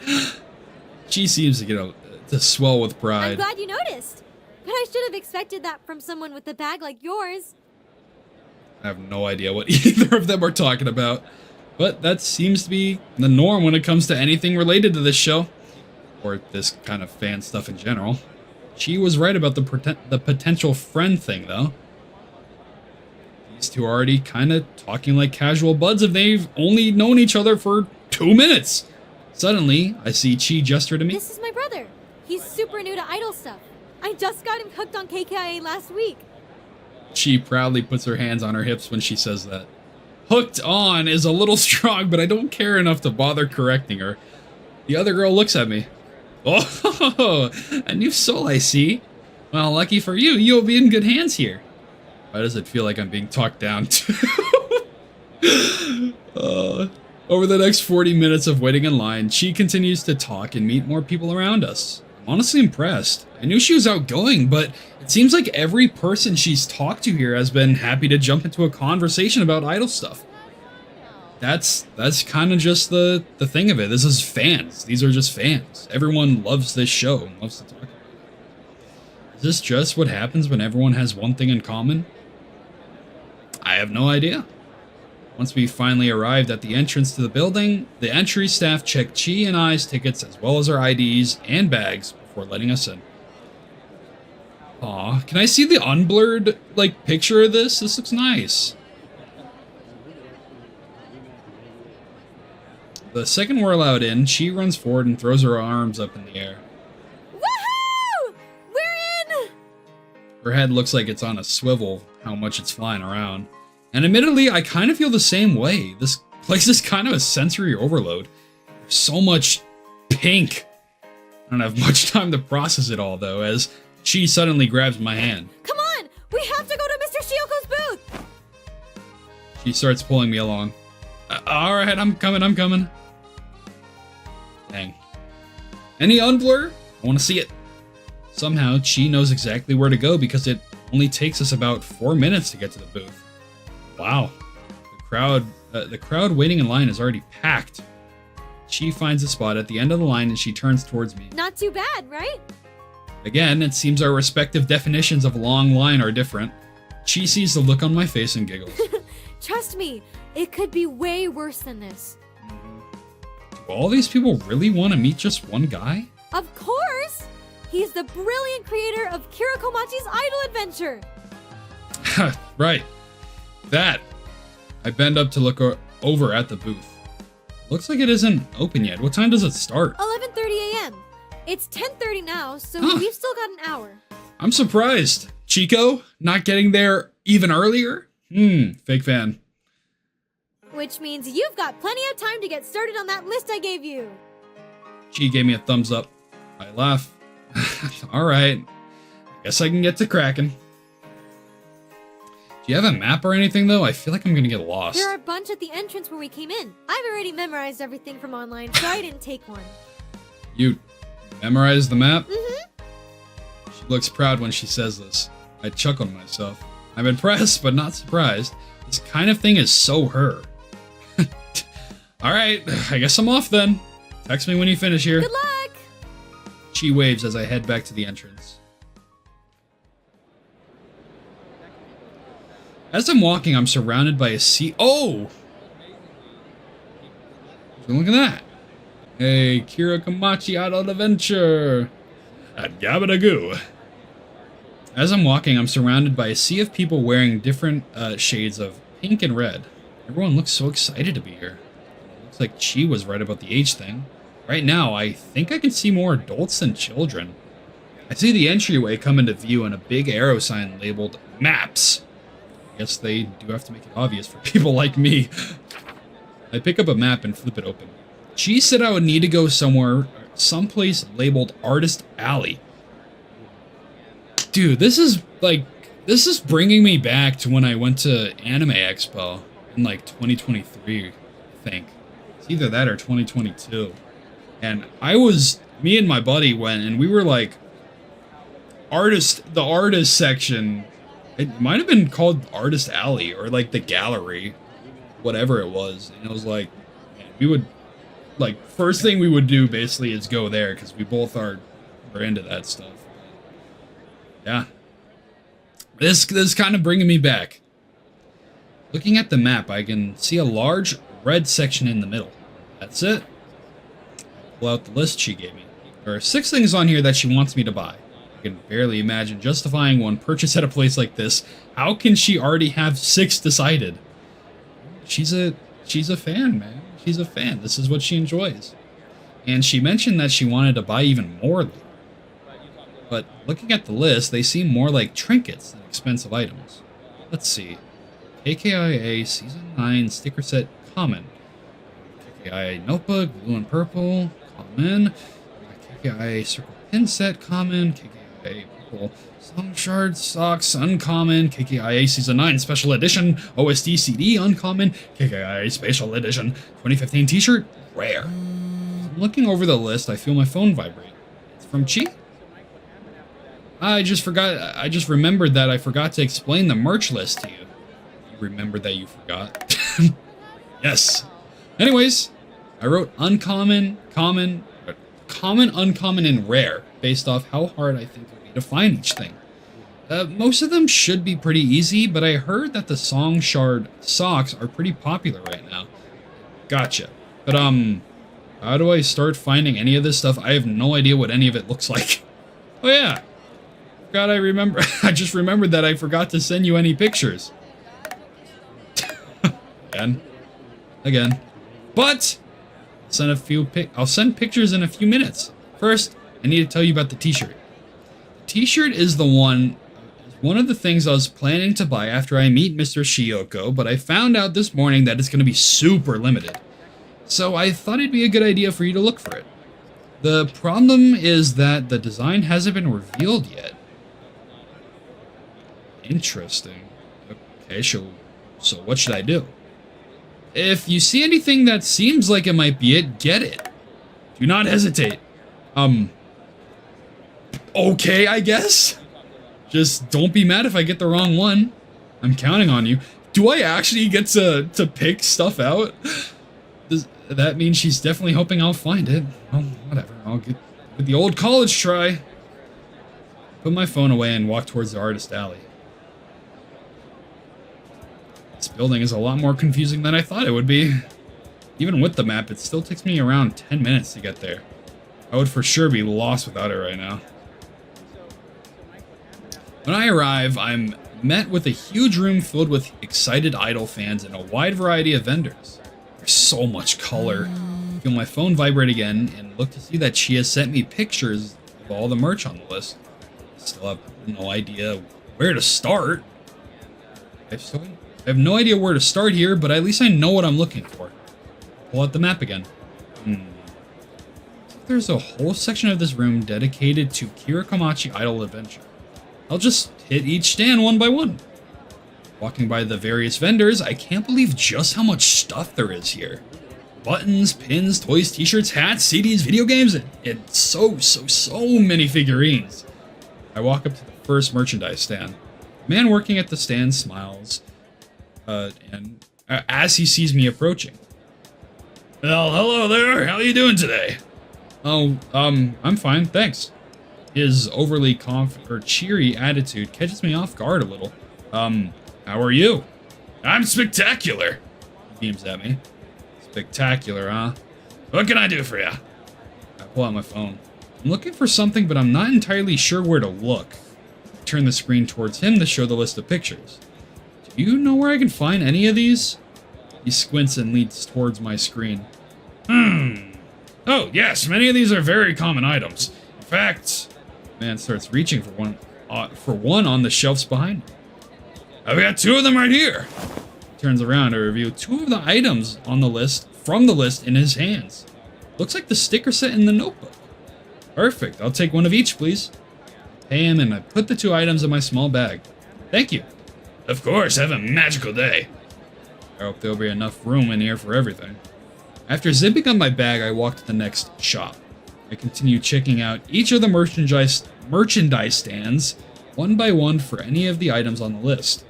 She seems to get to swell with pride.
I'm glad you noticed. But I should have expected that from someone with a bag like yours.
I have no idea what either of them are talking about. But that seems to be the norm when it comes to anything related to this show. Or this kind of fan stuff in general. She was right about the potential friend thing, though. These two are already kind of talking like casual buds if they've only known each other for 2 minutes. Suddenly, I see Chi gesture to me.
This is my brother. He's super new to idol stuff. I just got him hooked on KKIA last week.
Chi proudly puts her hands on her hips when she says that. Hooked on is a little strong, but I don't care enough to bother correcting her. The other girl looks at me. Oh, a new soul, I see. Well, lucky for you, you'll be in good hands here. Why does it feel like I'm being talked down to? Over the next 40 minutes of waiting in line, she continues to talk and meet more people around us. I'm honestly impressed. I knew she was outgoing, but it seems like every person she's talked to here has been happy to jump into a conversation about idol stuff. That's kind of just the thing of it. This is fans. These are just fans. Everyone loves this show and loves to talk about it. Is this just what happens when everyone has one thing in common? I have no idea. Once we finally arrived at the entrance to the building, the entry staff checked Chi and I's tickets as well as our IDs and bags before letting us in. Aw, can I see the unblurred, picture of this? This looks nice. The second we're allowed in, Chi runs forward and throws her arms up in the air.
Woohoo! We're in!
Her head looks like it's on a swivel, how much it's flying around. And admittedly, I kind of feel the same way. This place is kind of a sensory overload. There's so much pink. I don't have much time to process it all, though, as Chi suddenly grabs my hand.
Come on! We have to go to Mr. Shioko's booth!
She starts pulling me along. Alright, I'm coming. Dang. Any unblur? I want to see it. Somehow, Chi knows exactly where to go because it only takes us about 4 minutes to get to the booth. Wow. The crowd waiting in line is already packed. Chi finds a spot at the end of the line and she turns towards me.
Not too bad, right?
Again, it seems our respective definitions of a long line are different. Chi sees the look on my face and giggles.
Trust me, it could be way worse than this.
Do all these people really want to meet just one guy?
Of course! He's the brilliant creator of Kimochii's Idol Adventure!
Right. That. I bend up to look over at the booth. Looks like it isn't open yet. What time does it start?
11:30 a.m. It's 10:30 now, so we've still got an hour.
I'm surprised. Chico, not getting there even earlier? Fake fan.
Which means you've got plenty of time to get started on that list I gave you.
She gave me a thumbs up. I laugh. Alright. I guess I can get to cracking. Do you have a map or anything, though? I feel like I'm gonna get lost.
There are a bunch at the entrance where we came in. I've already memorized everything from online, so I didn't take one.
You memorized the map?
Mm-hmm.
She looks proud when she says this. I chuckle to myself. I'm impressed, but not surprised. This kind of thing is so her. Alright, I guess I'm off then. Text me when you finish here.
Good luck!
She waves as I head back to the entrance. As I'm walking, I'm surrounded by a sea. Oh! Look at that. Hey, Kimochii Idle Adventure. At Gabadagoo. As I'm walking, I'm surrounded by a sea of people wearing different shades of pink and red. Everyone looks so excited to be here. Looks like Chi was right about the age thing. Right now, I think I can see more adults than children. I see the entryway come into view and a big arrow sign labeled Maps. I guess they do have to make it obvious for people like me. I pick up a map and flip it open. Chi said I would need to go someplace labeled Artist Alley. Dude, this is bringing me back to when I went to Anime Expo in like 2023, I think. It's either that or 2022. And me and my buddy went and we were like, the artist section, it might have been called Artist Alley or like the gallery, whatever it was. And it was like, we would, like, first thing we would do basically is go there because we both are into that stuff. Yeah. This is kind of bringing me back. Looking at the map, I can see a large red section in the middle. That's it. Pull out the list she gave me. There are 6 things on here that she wants me to buy. I can barely imagine justifying one purchase at a place like this. How can she already have 6 decided? She's a fan, man. She's a fan. This is what she enjoys. And she mentioned that she wanted to buy even more later. But looking at the list, they seem more like trinkets than expensive items. Let's see. KKIA Season 9 Sticker Set Common. KKIA Notebook, Blue and Purple, Common. KKIA Circle Pin Set, Common. KKIA Purple Song Shard Socks, Uncommon. KKIA Season 9 Special Edition OST CD, Uncommon. KKIA Special Edition 2015 T-Shirt, Rare. Looking over the list, I feel my phone vibrate. It's from Chi? I just remembered that I forgot to explain the merch list to you. You remembered that you forgot? Yes. Anyways, I wrote uncommon, common, uncommon, and rare, based off how hard I think it would be to find each thing. Most of them should be pretty easy, but I heard that the Song Shard socks are pretty popular right now. Gotcha. But, how do I start finding any of this stuff? I have no idea what any of it looks like. Oh yeah. God, I just remembered that I forgot to send you any pictures. Again. But I'll send pictures in a few minutes. First, I need to tell you about the t-shirt. The t-shirt is one of the things I was planning to buy after I meet Mr. Shioko, but I found out this morning that it's going to be super limited. So I thought it'd be a good idea for you to look for it. The problem is that the design hasn't been revealed yet. Interesting. Okay, so what should I do? If you see anything that seems like it might be it, get it. Do not hesitate. Okay, I guess? Just don't be mad if I get the wrong one. I'm counting on you. Do I actually get to pick stuff out? That means she's definitely hoping I'll find it. Well, whatever. I'll get the old college try. Put my phone away and walk towards the Artist Alley. This building is a lot more confusing than I thought it would be. Even with the map, it still takes me around 10 minutes to get there. I would for sure be lost without it right now. When I arrive, I'm met with a huge room filled with excited Idol fans and a wide variety of vendors. There's so much color. I feel my phone vibrate again and look to see that she has sent me pictures of all the merch on the list. I still have no idea where to start. I have no idea where to start here, but at least I know what I'm looking for. Pull out the map again. There's a whole section of this room dedicated to Kimochii Idle Adventure. I'll just hit each stand one by one. Walking by the various vendors, I can't believe just how much stuff there is here. Buttons, pins, toys, t-shirts, hats, CDs, video games, and so many figurines. I walk up to the first merchandise stand. The man working at the stand smiles, and as he sees me approaching. Well, hello there. How are you doing today? Oh, I'm fine, thanks. His overly cheery attitude catches me off guard a little. How are you? I'm spectacular. He beams at me. Spectacular, huh? What can I do for you? I pull out my phone. I'm looking for something, but I'm not entirely sure where to look. I turn the screen towards him to show the list of pictures. Do you know where I can find any of these? He squints and leads towards my screen. Oh, yes, many of these are very common items. In fact, the man starts reaching for one on the shelves behind me. I've got 2 of them right here. He turns around to review 2 of the items on the list from the list in his hands. Looks like the sticker set in the notebook. Perfect. I'll take 1 of each, please. I pay him and I put the 2 items in my small bag. Thank you. Of course. Have a magical day. I hope there'll be enough room in here for everything. After zipping up my bag, I walk to the next shop. I continue checking out each of the merchandise stands one by one for any of the items on the list.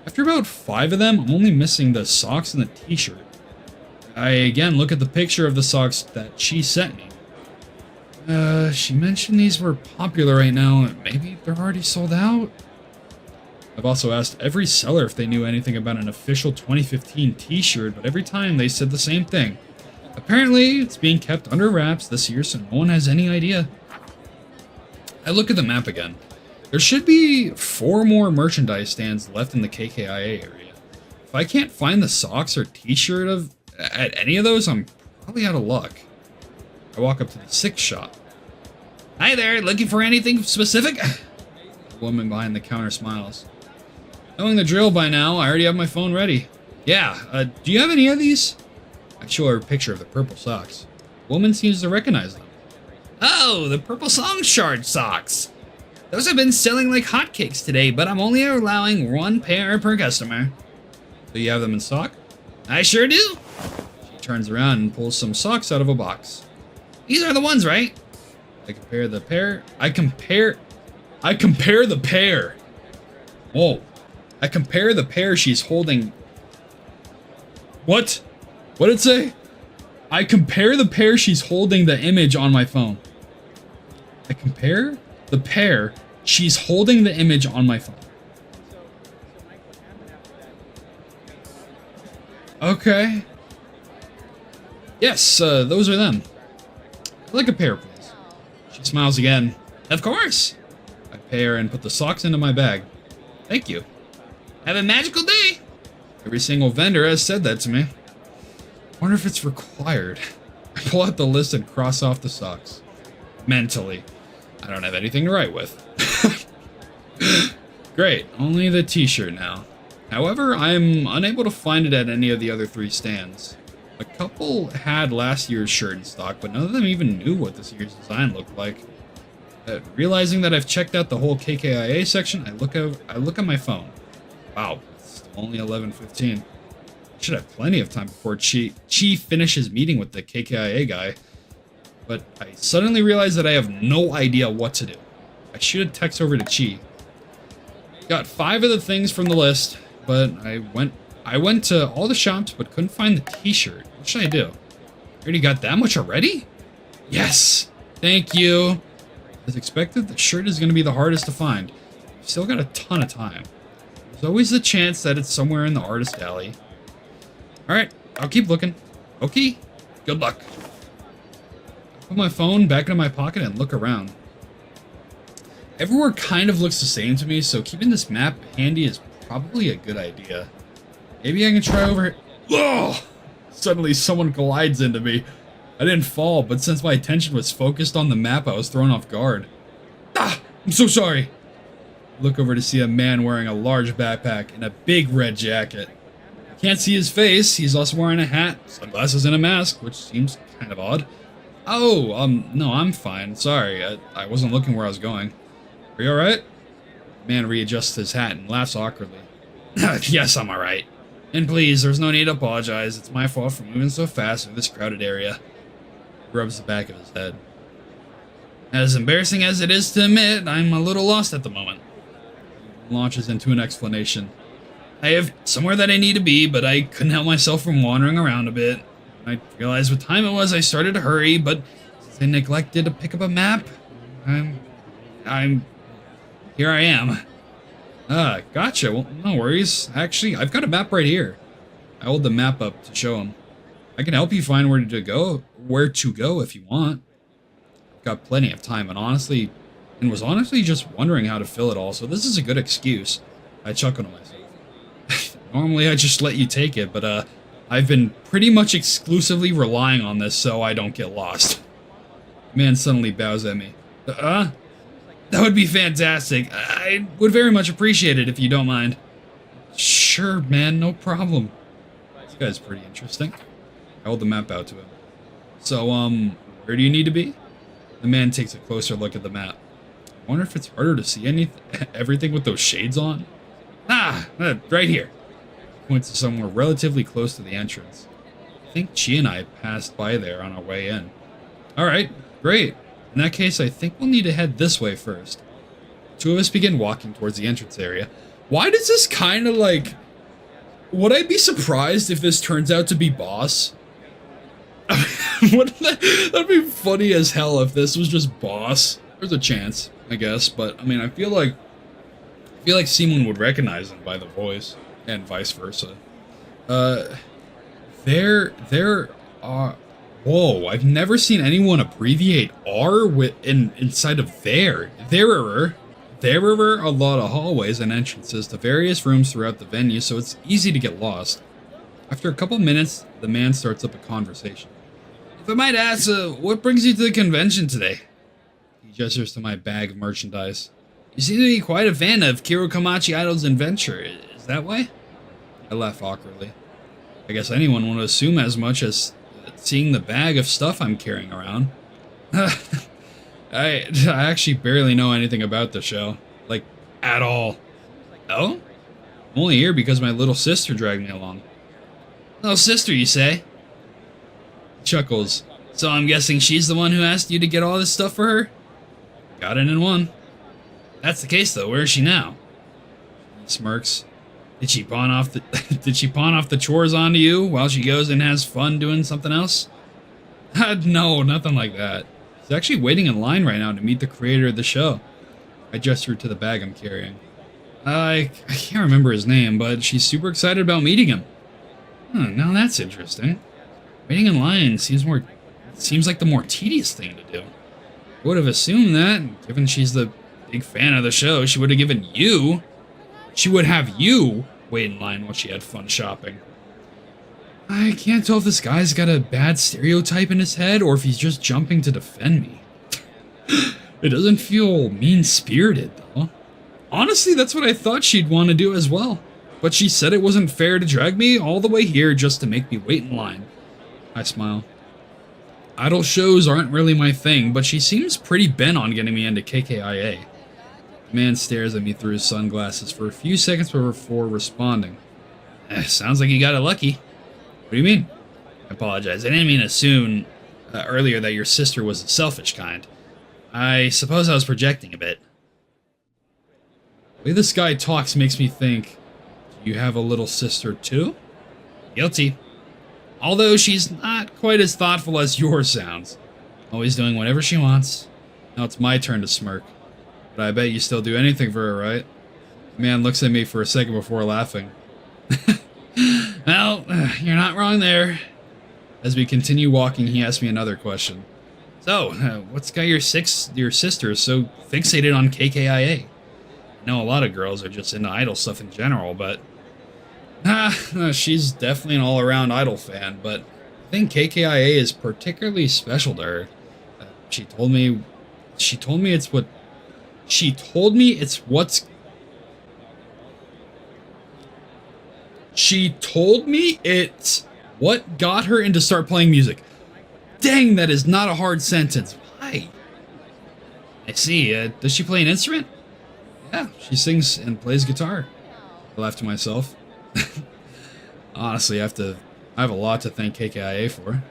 After about 5 of them, I'm only missing the socks and the t-shirt. I again look at the picture of the socks that she sent me. She mentioned these were popular right now. Maybe they're already sold out? I've also asked every seller if they knew anything about an official 2015 t-shirt, but every time they said the same thing. Apparently, it's being kept under wraps this year, so no one has any idea. I look at the map again. There should be 4 more merchandise stands left in the KKIA area. If I can't find the socks or t-shirt at any of those, I'm probably out of luck. I walk up to the 6th shop. Hi there, looking for anything specific? The woman behind the counter smiles. Knowing the drill by now, I already have my phone ready. Yeah, do you have any of these? I show her a picture of the purple socks. The woman seems to recognize them. Oh, the purple song shard socks. Those have been selling like hotcakes today, but I'm only allowing 1 pair per customer. So you have them in stock? I sure do. She turns around and pulls some socks out of a box. These are the ones, right? I compare the pair. Whoa. I compare the pair she's holding. What? What did it say? I compare the pair she's holding the image on my phone. I compare the pair she's holding the image on my phone. Okay. Yes, those are them. I'd like a pair, please. She smiles again. Of course. I pay her and put the socks into my bag. Thank you. Have a magical day. Every single vendor has said that to me. I wonder if it's required. I pull out the list and cross off the socks. Mentally. I don't have anything to write with. Great, only the t-shirt now. However, I'm unable to find it at any of the other 3 stands. A couple had last year's shirt in stock, but none of them even knew what this year's design looked like. Realizing that I've checked out the whole KKIA section, I look at my phone. Wow, it's only 11:15. I should have plenty of time before Chi finishes meeting with the KKIA guy. But I suddenly realize that I have no idea what to do. I shoot a text over to Chi. Got 5 of the things from the list, but I went to all the shops but couldn't find the t-shirt. What should I do? Already got that much already? Yes! Thank you! As expected, the shirt is going to be the hardest to find. I've still got a ton of time. There's always the chance that it's somewhere in the artist alley. Alright, I'll keep looking. Okay, good luck. I put my phone back into my pocket and look around. Everywhere kind of looks the same to me, so keeping this map handy is probably a good idea. Maybe I can try over here. Ugh! Suddenly someone collides into me. I didn't fall, but since my attention was focused on the map, I was thrown off guard. Ah! I'm so sorry! I look over to see a man wearing a large backpack and a big red jacket. I can't see his face. He's also wearing a hat, sunglasses, and a mask, which seems kind of odd. Oh, no, I'm fine. Sorry, I wasn't looking where I was going. Are you alright? The man readjusts his hat and laughs awkwardly. Yes, I'm alright. And please, there's no need to apologize. It's my fault for moving so fast through this crowded area. He rubs the back of his head. As embarrassing as it is to admit, I'm a little lost at the moment. He launches into an explanation. I have somewhere that I need to be, but I couldn't help myself from wandering around a bit. I realized what time it was, I started to hurry, but since I neglected to pick up a map, here I am. Ah, gotcha. Well, no worries. Actually, I've got a map right here. I hold the map up to show him. I can help you find where to go if you want. I've got plenty of time, and was honestly just wondering how to fill it all, so this is a good excuse. I chuckle to myself. Normally I just let you take it, but I've been pretty much exclusively relying on this so I don't get lost. The man suddenly bows at me. That would be fantastic. I would very much appreciate it if you don't mind. Sure, man, no problem. This guy's pretty interesting. I hold the map out to him. So, where do you need to be? The man takes a closer look at the map. I wonder if it's harder to see everything with those shades on. Right here. Points to somewhere relatively close to the entrance. I think Chi and I passed by there on our way in. Alright, great. In that case, I think we'll need to head this way first. Two of us begin walking towards the entrance area. Why does this kind of like... Would I be surprised if this turns out to be Boss? That'd be funny as hell if this was just Boss. There's a chance, I guess, but I mean, I feel like Simon would recognize him by the voice, and vice versa. There are... Whoa, I've never seen anyone abbreviate R inside of there. There are a lot of hallways and entrances to various rooms throughout the venue, so it's easy to get lost. After a couple minutes, the man starts up a conversation. If I might ask, what brings you to the convention today? He gestures to my bag of merchandise. You seem to be quite a fan of Kimochii Idol's adventure. Is that why? I laugh awkwardly. I guess anyone would assume as much as seeing the bag of stuff I'm carrying around. I actually barely know anything about the show. Like, at all. Oh? I'm only here because my little sister dragged me along. Little sister, you say? He chuckles. So I'm guessing she's the one who asked you to get all this stuff for her? Got it in one. That's the case, though. Where is she now? He smirks. Did she pawn off the chores onto you while she goes and has fun doing something else? No, nothing like that. She's actually waiting in line right now to meet the creator of the show. I gesture to the bag I'm carrying. I can't remember his name, but she's super excited about meeting him. Now that's interesting. Waiting in line seems like the more tedious thing to do. I would have assumed that, given she's the big fan of the show, she would have you wait in line while she had fun shopping. I can't tell if this guy's got a bad stereotype in his head or if he's just jumping to defend me. It doesn't feel mean-spirited, though. Honestly, that's what I thought she'd want to do as well. But she said it wasn't fair to drag me all the way here just to make me wait in line. I smile. Idol shows aren't really my thing, but she seems pretty bent on getting me into KKIA. The man stares at me through his sunglasses for a few seconds before responding. Sounds like you got it lucky. What do you mean? I apologize. I didn't mean to assume earlier that your sister was the selfish kind. I suppose I was projecting a bit. The way this guy talks makes me think, do you have a little sister too? Guilty. Although she's not quite as thoughtful as yours sounds. Always doing whatever she wants. Now it's my turn to smirk. But I bet you still do anything for her, right? The man looks at me for a second before laughing. Well, you're not wrong there. As we continue walking, he asks me another question. So, what's got your sister so fixated on KKIA? I know a lot of girls are just into idol stuff in general, but... she's definitely an all-around idol fan, but I think KKIA is particularly special to her. She told me it's what got her into start playing music. Dang, that is not a hard sentence. Why? I see. Does she play an instrument? Yeah, she sings and plays guitar. I laugh to myself. Honestly, I have a lot to thank KKIA for.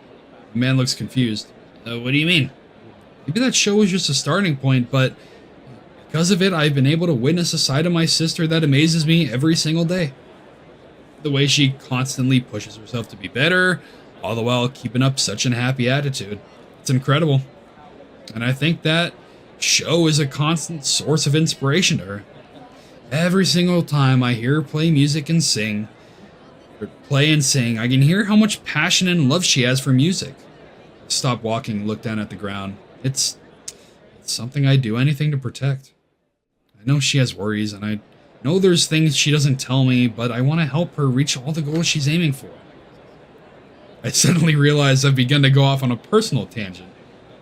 The man looks confused. What do you mean? Maybe that show was just a starting point, but because of it, I've been able to witness a side of my sister that amazes me every single day. The way she constantly pushes herself to be better, all the while keeping up such an happy attitude. It's incredible. And I think that show is a constant source of inspiration to her. Every single time I hear her play music and sing, or play and sing, I can hear how much passion and love she has for music. I stop walking and look down at the ground. It's something I'd do anything to protect. I know she has worries, and I know there's things she doesn't tell me, but I want to help her reach all the goals she's aiming for. I suddenly realize I've begun to go off on a personal tangent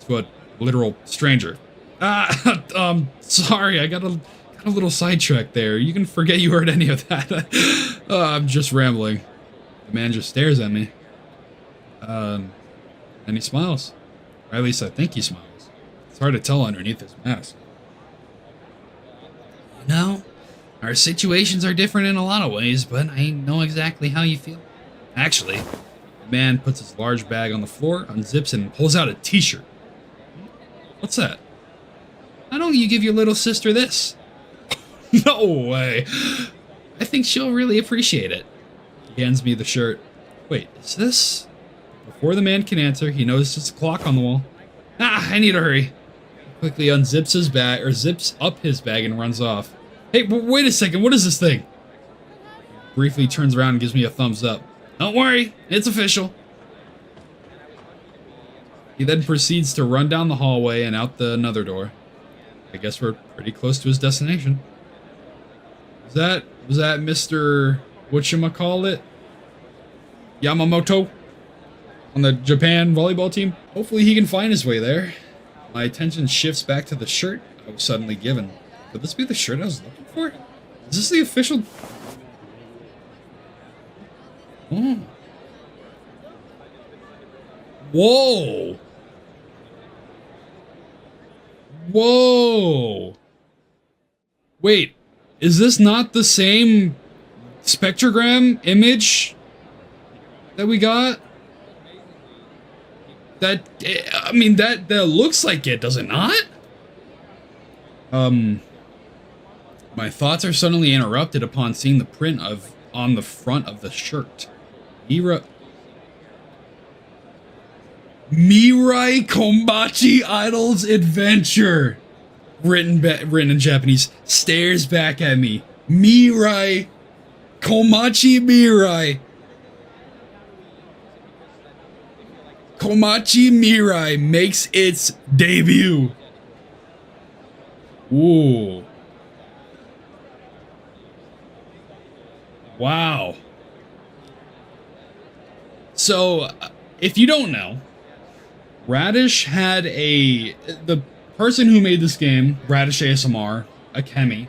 to a literal stranger. Sorry, I got a little sidetracked there. You can forget you heard any of that. I'm just rambling. The man just stares at me. And he smiles. Or at least I think he smiles. It's hard to tell underneath his mask. You know, our situations are different in a lot of ways, but I know exactly how you feel. Actually, the man puts his large bag on the floor, unzips it, and pulls out a t-shirt. What's that? Why don't you give your little sister this? No way. I think she'll really appreciate it. He hands me the shirt. Wait, is this? Before the man can answer, he notices a clock on the wall. I need to hurry. He quickly unzips his bag, or zips up his bag and runs off. Hey, wait a second, what is this thing? He briefly turns around and gives me a thumbs up. Don't worry, it's official. He then proceeds to run down the hallway and out the another door. I guess we're pretty close to his destination. Was that Mr. whatchamacallit? Yamamoto? On the Japan volleyball team? Hopefully he can find his way there. My attention shifts back to the shirt I was suddenly given. Could this be the shirt I was looking for? Is this the official? Oh. Whoa! Whoa! Wait, is this not the same spectrogram image that we got? That, I mean, that looks like it, does it not? My thoughts are suddenly interrupted upon seeing the print on the front of the shirt. Mirai Komachi Idol's Adventure, written in Japanese, stares back at me. Mirai Komachi Mirai. Komachi Mirai makes its debut. Ooh. Wow. So, if you don't know, Radish had the person who made this game, Radish ASMR, Akemi,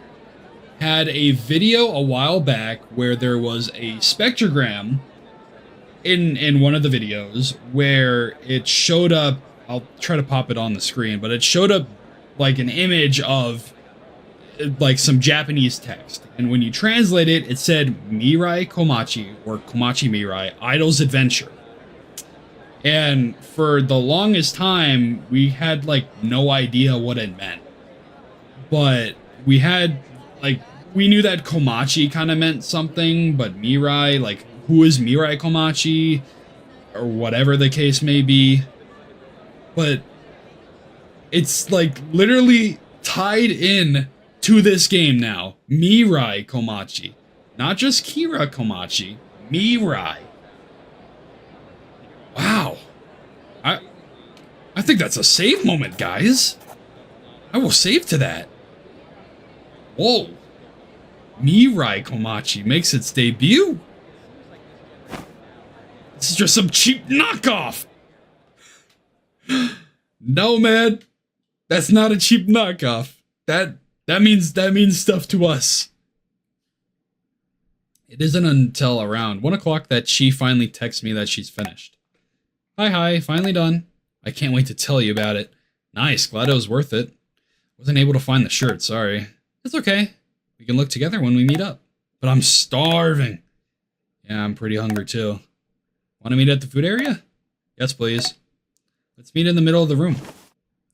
had a video a while back where there was a spectrogram in one of the videos where it showed up, I'll try to pop it on the screen, but it showed up like an image of like some Japanese text. And when you translate it, it said Mirai Komachi, or Komachi Mirai, Idol's Adventure. And for the longest time, we had like no idea what it meant. But we had like, we knew that Komachi kind of meant something, but Mirai, like, who is Mirai Komachi? Or whatever the case may be. But it's like literally tied in to this game now. Mirai Komachi. Not just Kira Komachi. Mirai. Wow. I think that's a save moment, guys. I will save to that. Whoa. Mirai Komachi makes its debut. This is just some cheap knockoff. No, man. That's not a cheap knockoff. That means stuff to us. It isn't until around 1 o'clock that she finally texts me that she's finished. Hi, finally done. I can't wait to tell you about it. Nice, glad it was worth it. Wasn't able to find the shirt, sorry. It's okay. We can look together when we meet up. But I'm starving. Yeah, I'm pretty hungry too. Want to meet at the food area? Yes, please. Let's meet in the middle of the room.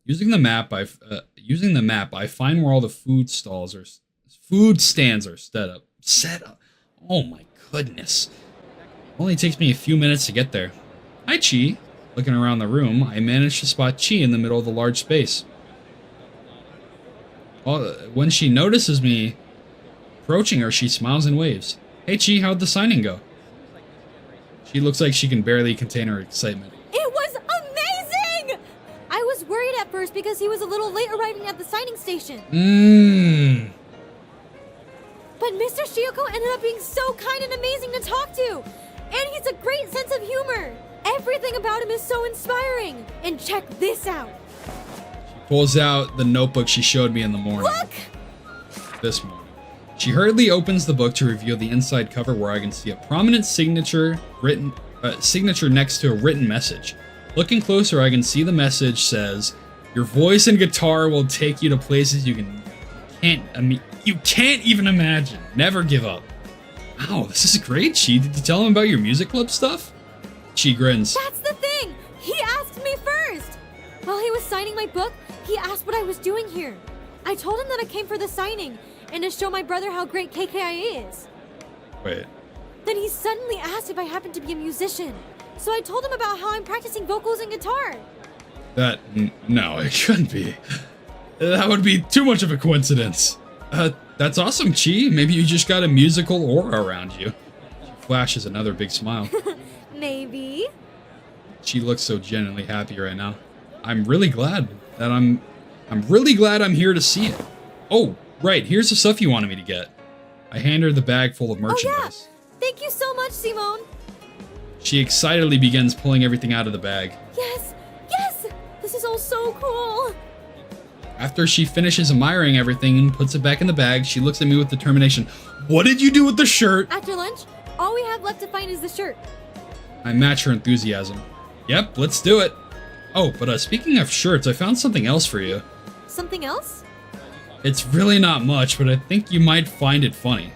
Using the map, I find where all the food stands are set up. Oh my goodness. It only takes me a few minutes to get there. Hi, Chi. Looking around the room, I managed to spot Chi in the middle of the large space. When she notices me, Approaching her, she smiles and waves. Hey Chi, how'd the signing go? She looks like she can barely contain her excitement.
It was amazing! I was worried at first because he was a little late arriving at the signing station. But Mr. Shiyoko ended up being so kind and amazing to talk to. And he's a great sense of humor. Everything about him is so inspiring. And check this out.
She pulls out the notebook she showed me in the morning.
Look!
This morning. She hurriedly opens the book to reveal the inside cover where I can see a prominent signature next to a written message. Looking closer, I can see the message says, "Your voice and guitar will take you to places you can't even imagine. Never give up." Wow, this is great, Chi. Did you tell him about your music club stuff? Chi grins.
That's the thing! He asked me first! While he was signing my book, he asked what I was doing here. I told him that I came for the signing, and to show my brother how great KKIA is.
Wait.
Then he suddenly asked if I happened to be a musician. So I told him about how I'm practicing vocals and guitar.
No, it couldn't be. That would be too much of a coincidence. That's awesome, Chi. Maybe you just got a musical aura around you. She flashes another big smile.
Maybe.
She looks so genuinely happy right now. I'm really glad I'm here to see it. Oh, right, here's the stuff you wanted me to get. I hand her the bag full of merchandise.
Oh yeah, thank you so much, Simone.
She excitedly begins pulling everything out of the bag.
Yes, yes, this is all so cool.
After she finishes admiring everything and puts it back in the bag, she looks at me with determination. What did you do with the shirt?
After lunch, all we have left to find is the shirt.
I match her enthusiasm. Yep, let's do it. Oh, but speaking of shirts, I found something else for you.
Something else?
It's really not much, but I think you might find it funny.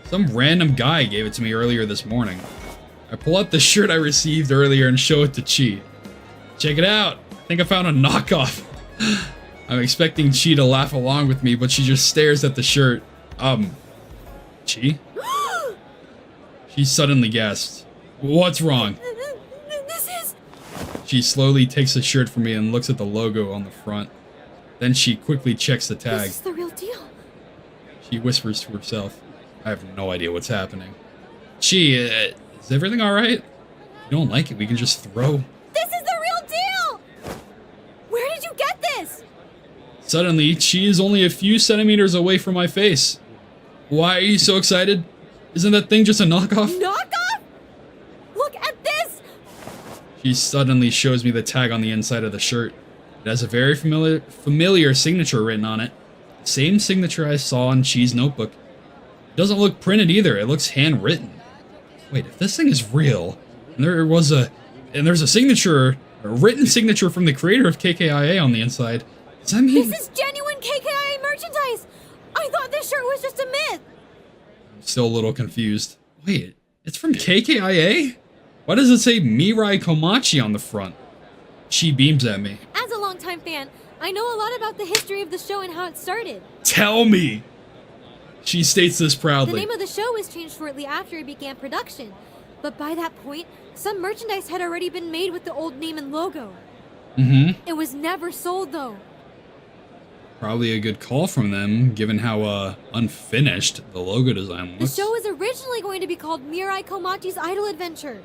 Some random guy gave it to me earlier this morning. I pull out the shirt I received earlier and show it to Chi. Check it out. I think I found a knockoff. I'm expecting Chi to laugh along with me, but she just stares at the shirt. Chi? She suddenly gasped. What's wrong?
This is...
She slowly takes the shirt from me and looks at the logo on the front. Then she quickly checks the tag.
This is the real deal.
She whispers to herself. I have no idea what's happening. Chi, is everything alright? If you don't like it, we can just throw...
This is the real deal! Where did you get this?
Suddenly, Chi is only a few centimeters away from my face. Why are you so excited? Isn't that thing just a knockoff?
Knockoff? Look at this!
She suddenly shows me the tag on the inside of the shirt. It has a very familiar signature written on it. Same signature I saw in Chi's notebook. It doesn't look printed either, it looks handwritten. Wait, if this thing is real, and there's a signature, a written signature from the creator of KKIA on the inside, does that mean...
This is genuine KKIA merchandise! I thought this shirt was just a myth!
I'm still a little confused. Wait, it's from KKIA? Why does it say Mirai Komachi on the front? She beams at me.
As a longtime fan, I know a lot about the history of the show and how it started.
Tell me! She states this proudly.
The name of the show was changed shortly after it began production. But by that point, some merchandise had already been made with the old name and logo.
Mm-hmm.
It was never sold, though.
Probably a good call from them, given how unfinished the logo design
The
was.
show was originally going to be called Mirai Komachi's Idol Adventure.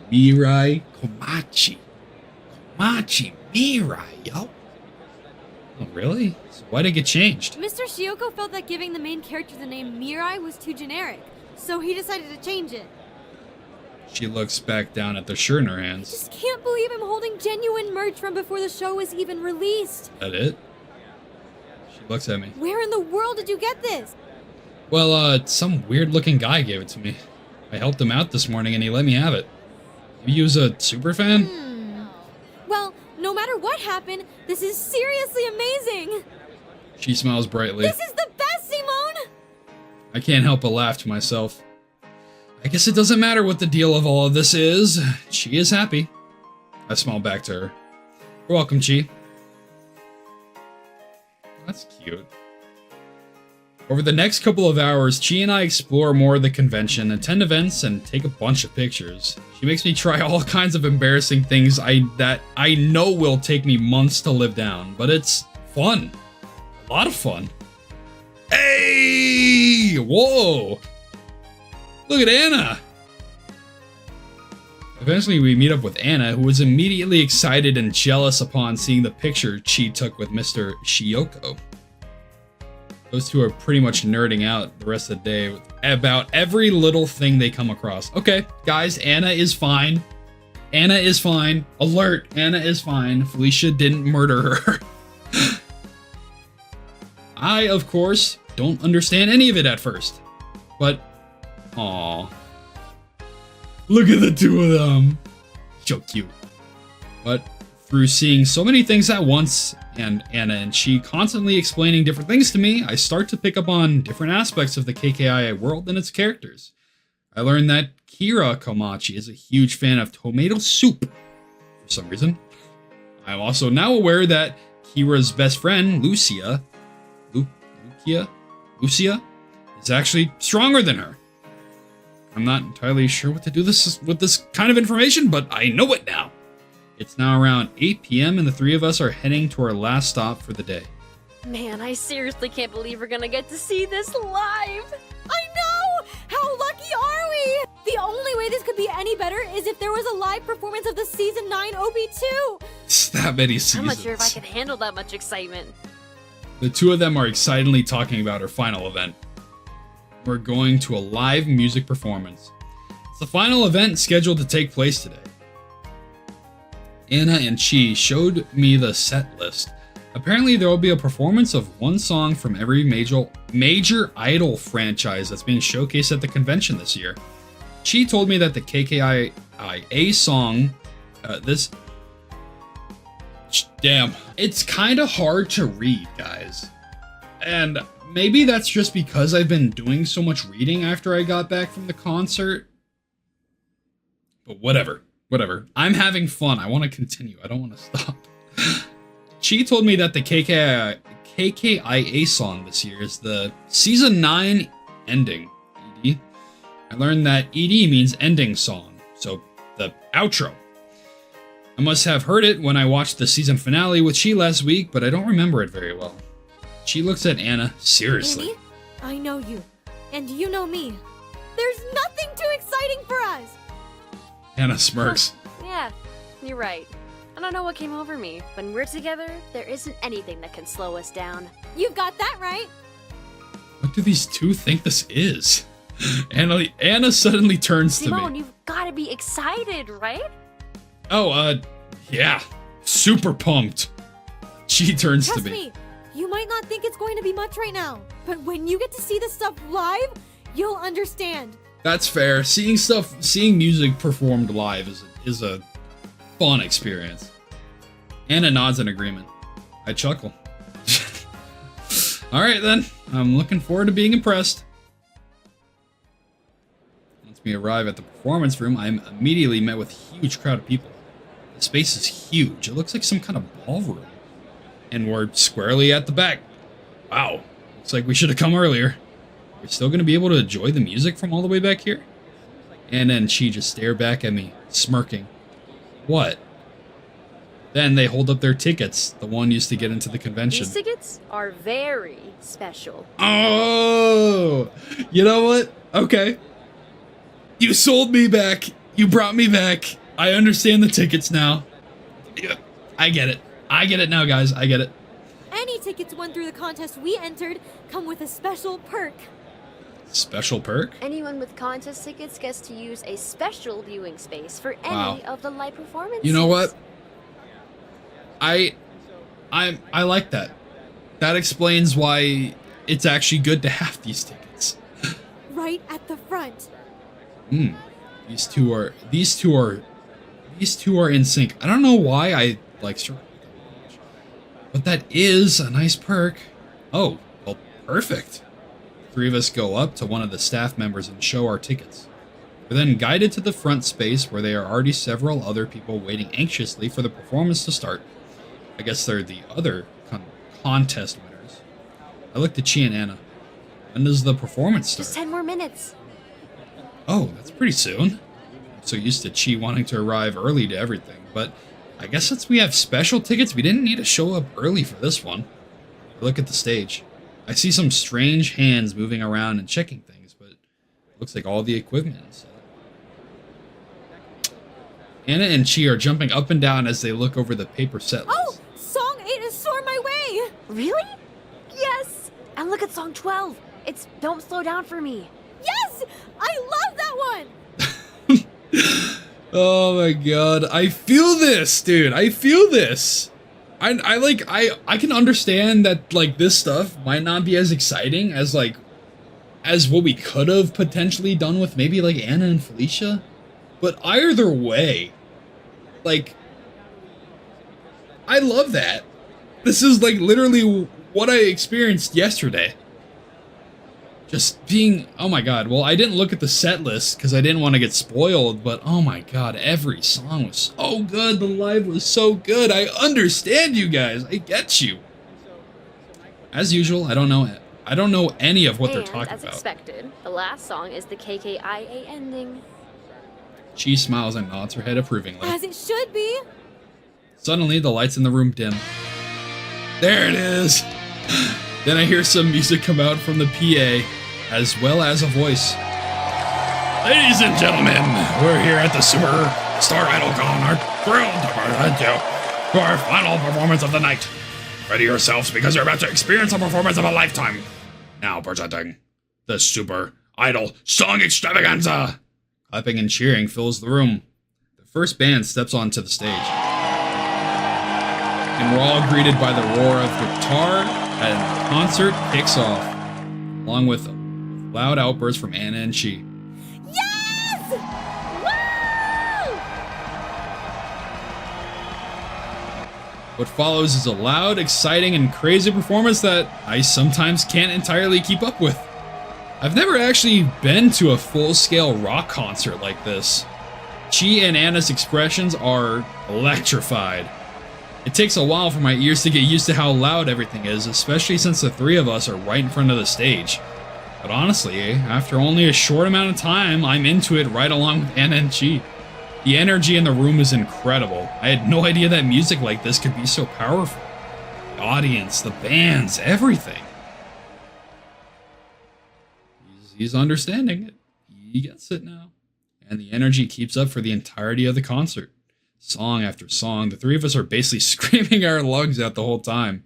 Mirai Komachi. Komachi Mirai, yo. Oh, really? So why'd it get changed?
Mr. Shiyoko felt that giving the main character the name Mirai was too generic, so he decided to change it.
She looks back down at the shirt in her hands.
Just can't believe I'm holding genuine merch from before the show was even released.
That it? She looks at me.
Where in the world did you get this?
Well, some weird-looking guy gave it to me. I helped him out this morning and he let me have it. Maybe he was a super fan?
Well, no matter what happened, this is seriously amazing!
She smiles brightly.
This is the best, Simone!
I can't help but laugh to myself. I guess it doesn't matter what the deal of all of this is. She is happy. I smile back to her. You're welcome, Chi. That's cute. Over the next couple of hours, Chi and I explore more of the convention, attend events, and take a bunch of pictures. She makes me try all kinds of embarrassing things that I know will take me months to live down, but it's fun. A lot of fun. Hey! Whoa! Look at Anna! Eventually, we meet up with Anna, who was immediately excited and jealous upon seeing the picture Chi took with Mr. Shiyoko. Those two are pretty much nerding out the rest of the day about every little thing they come across. Okay, guys, Anna is fine. Anna is fine. Alert, Anna is fine. Felicia didn't murder her. I, of course, don't understand any of it at first. But, aw. Look at the two of them. So cute. But through seeing so many things at once, and Anna and Chi constantly explaining different things to me, I start to pick up on different aspects of the KKI world and its characters. I learned that Kira Komachi is a huge fan of tomato soup, for some reason. I'm also now aware that Kira's best friend, Lucia, is actually stronger than her. I'm not entirely sure what to do with this kind of information, but I know it now. It's now around 8 p.m. and the three of us are heading to our last stop for the day.
Man, I seriously can't believe we're gonna get to see this live!
I know! How lucky are we? The only way this could be any better is if there was a live performance of the Season 9 OP2!
It's that many seasons.
I'm not sure if I can handle that much excitement.
The two of them are excitedly talking about our final event. We're going to a live music performance. It's the final event scheduled to take place today. Anna and Chi showed me the set list. Apparently there will be a performance of one song from every major idol franchise that's being showcased at the convention this year. Chi told me that the KKIA song, damn, it's kind of hard to read, guys. And maybe that's just because I've been doing so much reading after I got back from the concert. But whatever. I'm having fun. I want to continue. I don't want to stop. Chi told me that the KKIA song this year is the Season 9 ending, ED. I learned that ED means ending song, so the outro. I must have heard it when I watched the season finale with Chi last week, but I don't remember it very well. Chi looks at Anna seriously.
Andy, I know you, and you know me. There's nothing too exciting for us!
Anna smirks.
Yeah, you're right. I don't know what came over me. When we're together, there isn't anything that can slow us down.
You've got that right.
What do these two think this is? Anna suddenly turns to me.
Simone, you've got to be excited, right?
Oh, yeah. Super pumped. She turns
Trust
to me.
me, you might not think it's going to be much right now, but when you get to see this stuff live, you'll understand.
That's fair. Seeing music performed live is a fun experience. Anna nods in agreement. I chuckle. Alright then, I'm looking forward to being impressed. Once we arrive at the performance room, I'm immediately met with a huge crowd of people. The space is huge. It looks like some kind of ballroom. And we're squarely at the back. Wow. Looks like we should have come earlier. We're still going to be able to enjoy the music from all the way back here? Anna and Chi just stare back at me, smirking. What? Then they hold up their tickets, the one used to get into the convention.
These tickets are very special.
Oh! You know what? Okay. You sold me back. You brought me back. I understand the tickets now. Yeah, I get it. I get it now, guys. I get it.
Any tickets won through the contest we entered come with a special perk.
Special perk?
Anyone with contest tickets gets to use a special viewing space for any of the live performances.
You know what? I like that. That explains why it's actually good to have these tickets.
Right at the front.
These two are in sync. I don't know why I like Circle, but that is a nice perk. Oh, well, perfect. Three of us go up to one of the staff members and show our tickets. We're then guided to the front space where there are already several other people waiting anxiously for the performance to start. I guess they're the other contest winners. I looked at Chi and Anna. When does the performance start?
Just 10 more minutes.
Oh, that's pretty soon. I'm so used to Chi wanting to arrive early to everything, but I guess since we have special tickets, we didn't need to show up early for this one. I look at the stage. I see some strange hands moving around and checking things, but it looks like all the equipment is set. Anna and Chi are jumping up and down as they look over the paper set list.
Oh! Song 8 is Soar My Way!
Really? Yes! And look at song 12. It's Don't Slow Down for Me.
Yes! I love that one!
Oh my god, I feel this, dude. I feel this. I can understand that like this stuff might not be as exciting as like as what we could have potentially done with maybe like Anna and Felicia. But either way, like I love that. This is like literally what I experienced yesterday. Just being, oh my god, well I didn't look at the set list because I didn't want to get spoiled, but oh my god, every song was so good, the live was so good, I understand you guys, I get you. As usual, I don't know any of what they're talking
as
about.
Expected, the last song is the KKIA ending.
She smiles and nods her head approvingly.
As it should be!
Suddenly, the lights in the room dim. There it is! Then I hear some music come out from the PA, as well as a voice. Ladies and gentlemen, we're here at the Super Star Idol Con. Are thrilled to present you to our final performance of the night. Ready yourselves because you're about to experience a performance of a lifetime. Now presenting the Super Idol Song Extravaganza. Clapping and cheering fills the room. The first band steps onto the stage. And we're all greeted by the roar of guitar, and the concert kicks off, along with loud outbursts from Anna and Chi.
Yes! Woo!
What follows is a loud, exciting, and crazy performance that I sometimes can't entirely keep up with. I've never actually been to a full-scale rock concert like this. Chi and Anna's expressions are electrified. It takes a while for my ears to get used to how loud everything is, especially since the three of us are right in front of the stage. But honestly, after only a short amount of time, I'm into it right along with Anna and Chi. The energy in the room is incredible. I had no idea that music like this could be so powerful. The audience, the bands, everything. He's understanding it. He gets it now. And the energy keeps up for the entirety of the concert. Song after song, the three of us are basically screaming our lungs out the whole time.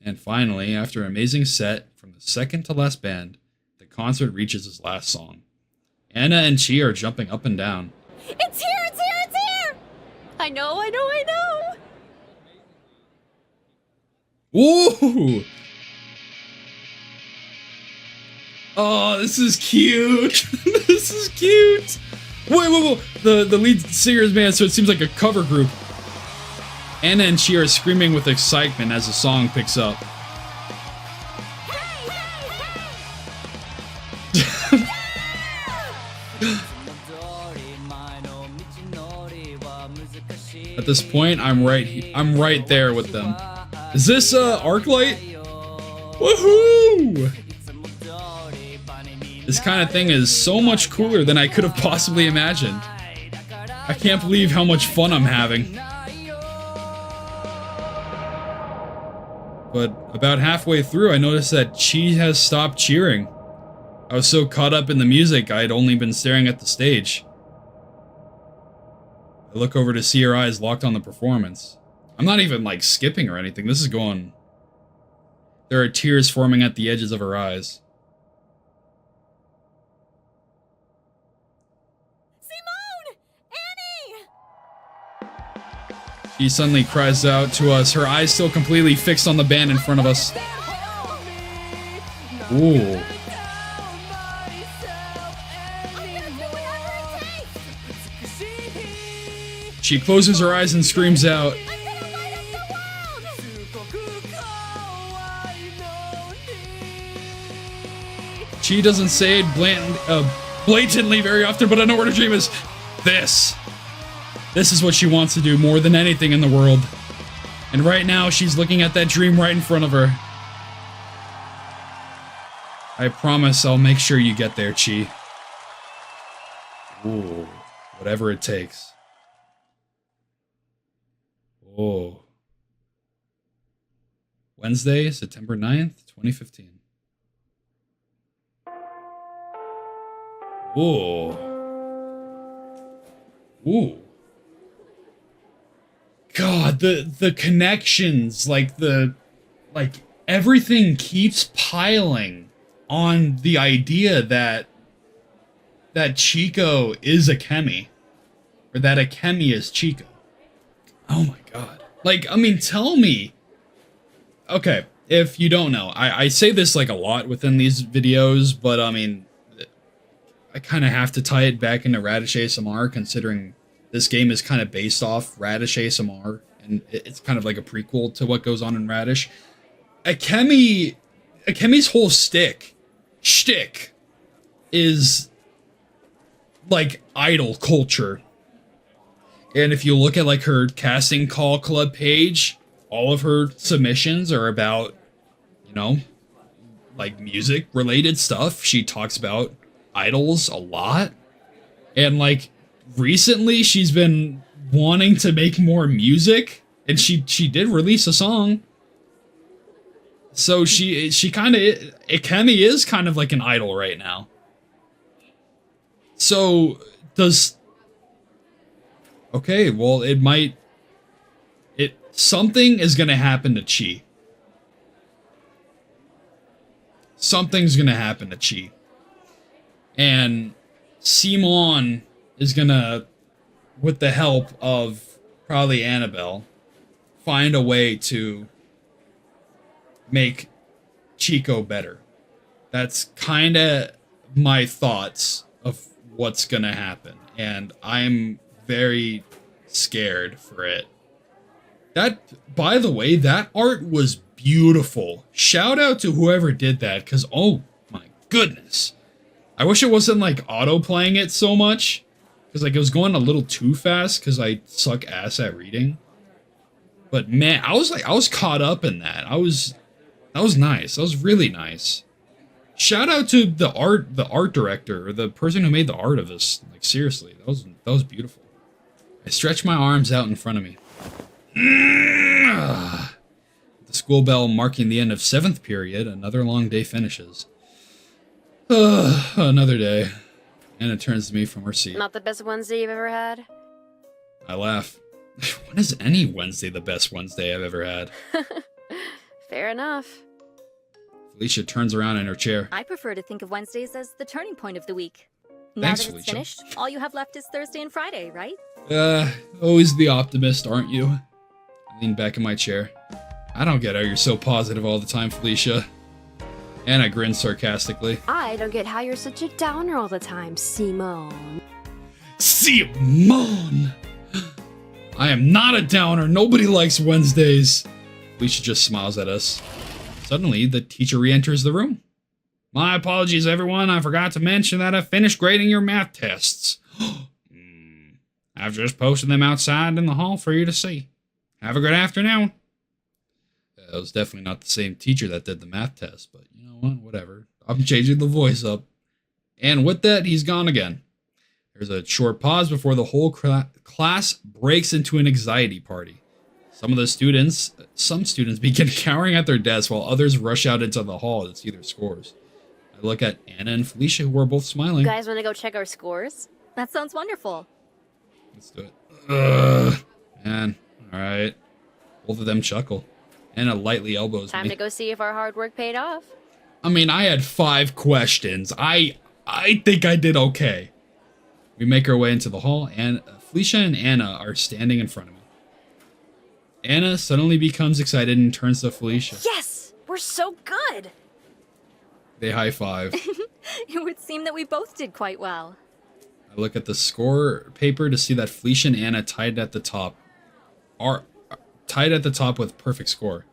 And finally, after an amazing set from the second to last band, the concert reaches its last song. Anna and Chi are jumping up and down.
It's here! It's here! It's here!
I know!
Whoa! Oh, this is cute! This is cute! Wait. The lead singer's band, so it seems like a cover group. Anna and Chi are screaming with excitement as the song picks up. At this point, I'm right there with them. Is this Arclight? Woohoo! This kind of thing is so much cooler than I could have possibly imagined. I can't believe how much fun I'm having. But about halfway through, I noticed that Chi has stopped cheering. I was so caught up in the music, I had only been staring at the stage. I look over to see her eyes locked on the performance. I'm not even, like, skipping or anything. This is going... There are tears forming at the edges of her eyes. She suddenly cries out to us, her eyes still completely fixed on the band in front of us. Ooh. She closes her eyes and screams out. She doesn't say it blatantly very often, but I know what her dream is. This is what she wants to do more than anything in the world. And right now, she's looking at that dream right in front of her. I promise I'll make sure you get there, Chi. Ooh, whatever it takes. Oh. Wednesday, September 9th, 2015. Ooh. Ooh. God, the connections, like everything keeps piling on the idea that Chiko is Akemi, or that Akemi is Chiko. Oh my god. Like, I mean, tell me. Okay, if you don't know, I say this like a lot within these videos, but I mean, I kind of have to tie it back into Radish ASMR, considering this game is kind of based off Radish ASMR, and it's kind of like a prequel to what goes on in Radish. Akemi's whole shtick is like idol culture. And if you look at like her casting call club page, all of her submissions are about, you know, like music related stuff. She talks about idols a lot. And like recently she's been wanting to make more music, and she did release a song. So she kind of, Akemi is kind of like an idol right now. So okay, well, something is gonna happen to Chi. Something's gonna happen to Chi. And Simon is gonna, with the help of probably Annabelle, find a way to make Chiko better. That's kind of my thoughts of what's gonna happen, and I'm very scared for it. That, by the way, that art was beautiful. Shout out to whoever did that, because oh my goodness. I wish it wasn't like auto playing it so much, because like it was going a little too fast because I suck ass at reading. But man, I was caught up in that. That was nice. That was really nice. Shout out to the art director, or the person who made the art of this. Like seriously, that was beautiful. I stretched my arms out in front of me. The school bell marking the end of 7th period, another long day finishes. Another day. Anna turns to me from her seat.
Not the best Wednesday you've ever had?
I laugh. When is any Wednesday the best Wednesday I've ever had?
Fair enough.
Felicia turns around in her chair.
I prefer to think of Wednesdays as the turning point of the week.
Thanks,
Now that it's
Felicia.
finished, all you have left is Thursday and Friday, right?
Always the optimist, aren't you? I lean back in my chair. I don't get how you're so positive all the time, Felicia. Anna grins sarcastically.
I don't get how you're such a downer all the time, Simone.
Simone! I am not a downer. Nobody likes Wednesdays. Felicia just smiles at us. Suddenly, the teacher re-enters the room. My apologies, everyone. I forgot to mention that I finished grading your math tests. I've just posted them outside in the hall for you to see. Have a good afternoon. That was definitely not the same teacher that did the math test, but you know what? Whatever. I'm changing the voice up. And with that, he's gone again. There's a short pause before the whole class breaks into an anxiety party. Some students begin cowering at their desks while others rush out into the hall to see their scores. I look at Anna and Felicia, who are both smiling.
You guys want to go check our scores?
That sounds wonderful.
Let's do it. Man. Alright. Both of them chuckle. Anna lightly elbows
Time
me.
to go see if our hard work paid off.
I mean, I had 5 questions. I think I did okay. We make our way into the hall, and Felicia and Anna are standing in front of me. Anna suddenly becomes excited and turns to Felicia.
Yes! We're so good!
They high-five.
It would seem that we both did quite well.
I look at the score paper to see that Felicia and Anna tied at the top with perfect score.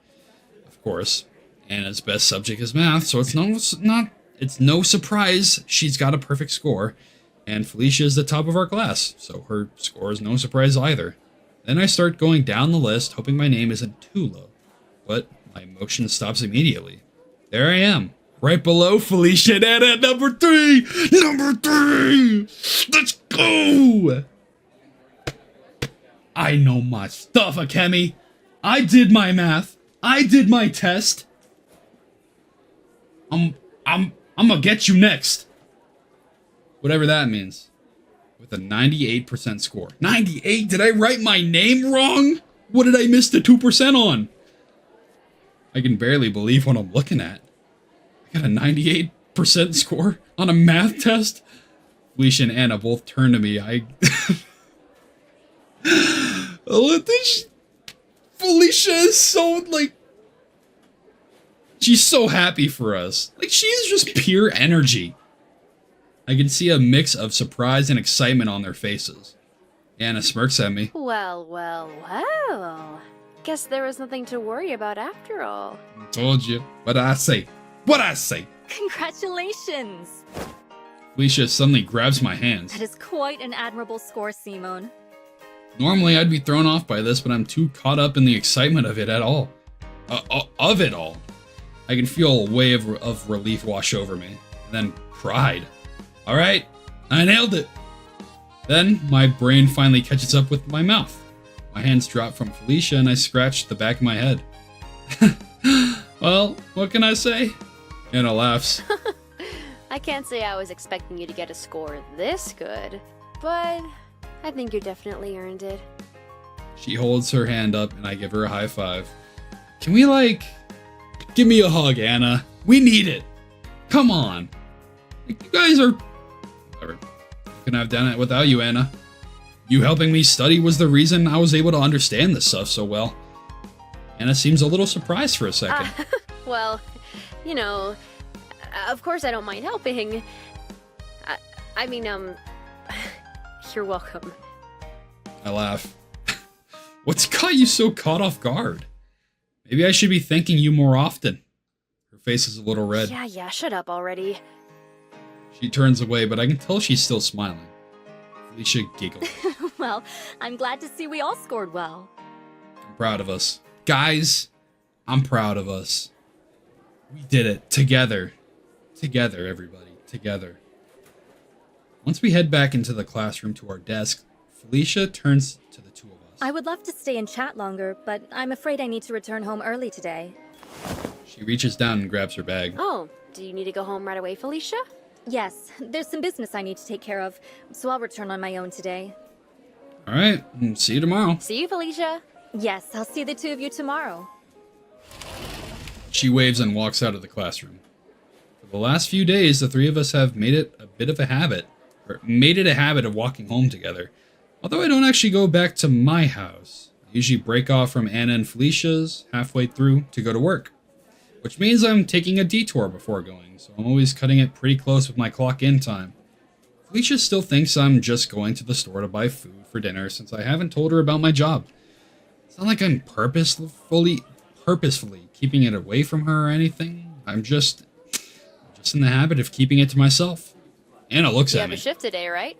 Of course, Anna's best subject is math, so it's no surprise she's got a perfect score, and Felicia is the top of our class, so her score is no surprise either. Then I start going down the list, hoping my name isn't too low, but my motion stops immediately. There I am, right below Felicia and Anna at number 3! Number 3! Let's go! I know my stuff, Akemi. I did my math. I did my test. I'm gonna get you next. Whatever that means. With a 98% score. 98? Did I write my name wrong? What did I miss the 2% on? I can barely believe what I'm looking at. I got a 98% score on a math test. Felicia and Anna both turned to me. Felicia is so, like... She's so happy for us. Like, she is just pure energy. I can see a mix of surprise and excitement on their faces. Anna smirks at me.
Well, well, well. Guess there was nothing to worry about after all.
Told you. What'd I say? What'd I say?
Congratulations!
Felicia suddenly grabs my hands.
That is quite an admirable score, Simone.
Normally, I'd be thrown off by this, but I'm too caught up in the excitement of it at all. Of it all. I can feel a wave of relief wash over me. And then pride. Alright, I nailed it. Then, my brain finally catches up with my mouth. My hands drop from Felicia and I scratch the back of my head. Well, what can I say? Anna laughs.
I can't say I was expecting you to get a score this good, but I think you definitely earned it.
She holds her hand up and I give her a high five. Can we, like... Give me a hug, Anna. We need it. Come on. Like, you guys are... Whatever. Couldn't have done it without you, Anna. You helping me study was the reason I was able to understand this stuff so well. Anna seems a little surprised for a second.
Well, you know, of course I don't mind helping. I mean, you're welcome.
I laugh. What's got you so caught off guard? Maybe I should be thanking you more often. Her face is a little red.
Yeah, shut up already.
She turns away, but I can tell she's still smiling. Felicia giggles.
Well, I'm glad to see we all scored well.
I'm proud of us. Guys, I'm proud of us. We did it. Together. Together, everybody. Together. Once we head back into the classroom to our desk, Felicia turns to the two of us.
I would love to stay and chat longer, but I'm afraid I need to return home early today.
She reaches down and grabs her bag.
Oh, do you need to go home right away, Felicia?
Yes, there's some business I need to take care of, so I'll return on my own today.
Alright, see you tomorrow.
See you, Felicia.
Yes, I'll see the two of you tomorrow.
She waves and walks out of the classroom. For the last few days, the three of us have made it a habit of walking home together. Although I don't actually go back to my house. I usually break off from Anna and Felicia's halfway through to go to work. Which means I'm taking a detour before going, so I'm always cutting it pretty close with my clock-in time. Felicia still thinks I'm just going to the store to buy food for dinner since I haven't told her about my job. It's not like I'm purposefully keeping it away from her or anything. I'm just in the habit of keeping it to myself. Anna looks
You
at
have
me.
a shift today, right?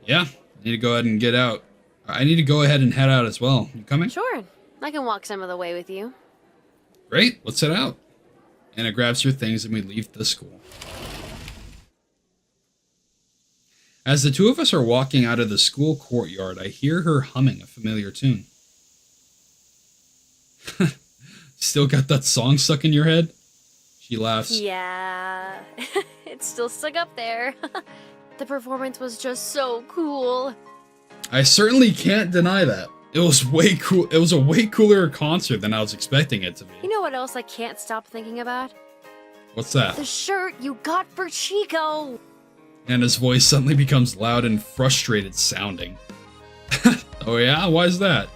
Yeah, I need to go ahead and get out. I need to go ahead and head out as well. You coming?
Sure. I can walk some of the way with you.
Great, let's head out. Anna grabs her things and we leave the school. As the two of us are walking out of the school courtyard, I hear her humming a familiar tune. Still got that song stuck in your head? She laughs.
Yeah, it's still stuck up there. The performance was just so cool.
I certainly can't deny that. It was way cool. It was a way cooler concert than I was expecting it to be.
You know what else I can't stop thinking about?
What's that?
The shirt you got for Chico!
Anna's voice suddenly becomes loud and frustrated sounding. Oh yeah? Why's that?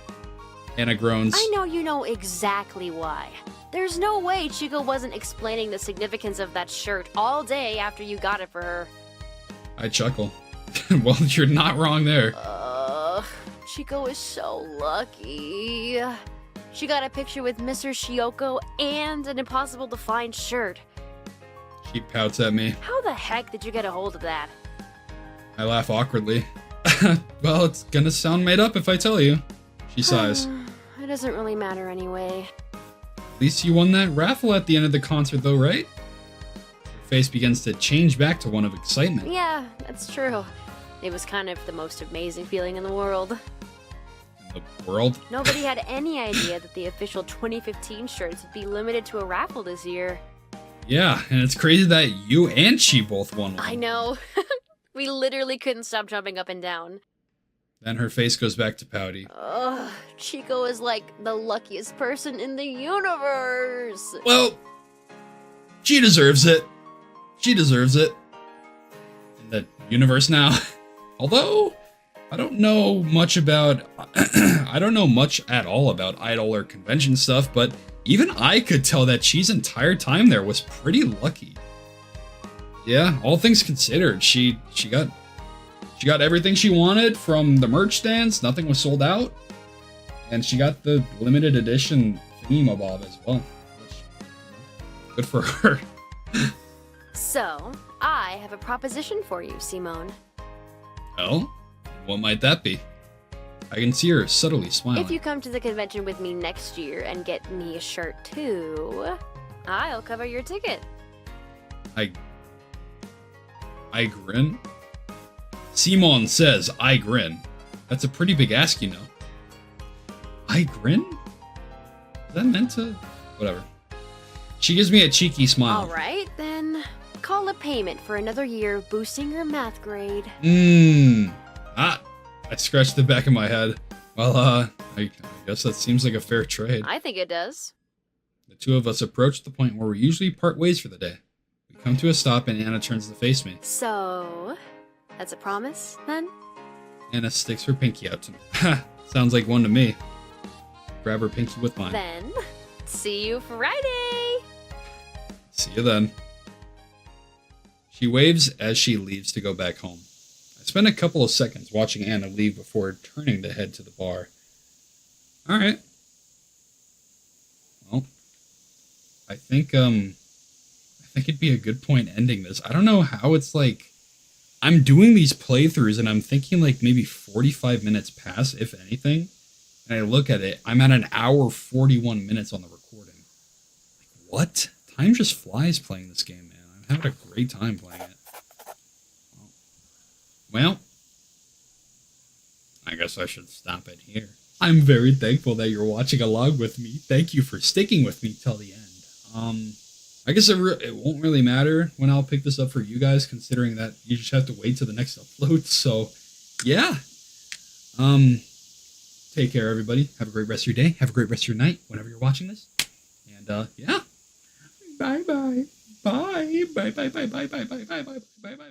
Anna groans.
I know you know exactly why. There's no way Chico wasn't explaining the significance of that shirt all day after you got it for her.
I chuckle. Well, you're not wrong there.
Chico is so lucky. She got a picture with Mr. Shioko and an impossible to find shirt.
She pouts at me.
How the heck did you get a hold of that?
I laugh awkwardly. Well, it's gonna sound made up if I tell you. She sighs.
It doesn't really matter anyway.
At least you won that raffle at the end of the concert though, right? Her face begins to change back to one of excitement.
Yeah, that's true. It was kind of the most amazing feeling in the world.
the world.
Nobody had any idea that the official 2015 shirts would be limited to a raffle this year.
Yeah, and it's crazy that you and she both won one.
I know. We literally couldn't stop jumping up and down.
Then her face goes back to pouty.
Ugh, Chico is like the luckiest person in the universe.
Well, she deserves it. She deserves it. In the universe now. Although, I don't know much about... I don't know much at all about idol or convention stuff, but even I could tell that Chi's entire time there was pretty lucky. Yeah, all things considered, she got everything she wanted from the merch stands. Nothing was sold out. And she got the limited edition thingamabob as well. Which, good for her.
So, I have a proposition for you, Simone.
Oh? What might that be? I can see her subtly smiling.
If you come to the convention with me next year and get me a shirt too, I'll cover your ticket.
I grin? Simon says, I grin. That's a pretty big ask, you know. I grin? Is that meant to... Whatever. She gives me a cheeky smile.
Alright, then call a payment for another year boosting your math grade.
I scratched the back of my head. Well, I guess that seems like a fair trade.
I think it does.
The two of us approach the point where we usually part ways for the day. We come to a stop and Anna turns to face me.
So, that's a promise, then?
Anna sticks her pinky out to me. Ha! Sounds like one to me. Grab her pinky with mine.
Then, see you Friday!
See you then. She waves as she leaves to go back home. I spend a couple of seconds watching Anna leave before turning to head to the bar. Alright. Well, I think it'd be a good point ending this. I don't know how it's like... I'm doing these playthroughs and I'm thinking like maybe 45 minutes pass, if anything. And I look at it, I'm at an hour 41 minutes on the recording. Like, what? Time just flies playing this game, man. I'm having a great time playing it. Well, I guess I should stop it here. I'm very thankful that you're watching along with me. Thank you for sticking with me till the end. I guess it won't really matter when I'll pick this up for you guys, considering that you just have to wait till the next upload. So, yeah. Take care, everybody. Have a great rest of your day. Have a great rest of your night, whenever you're watching this. And, yeah. Bye-bye. Bye. Bye, bye, bye, bye, bye, bye, bye, bye, bye, bye, bye.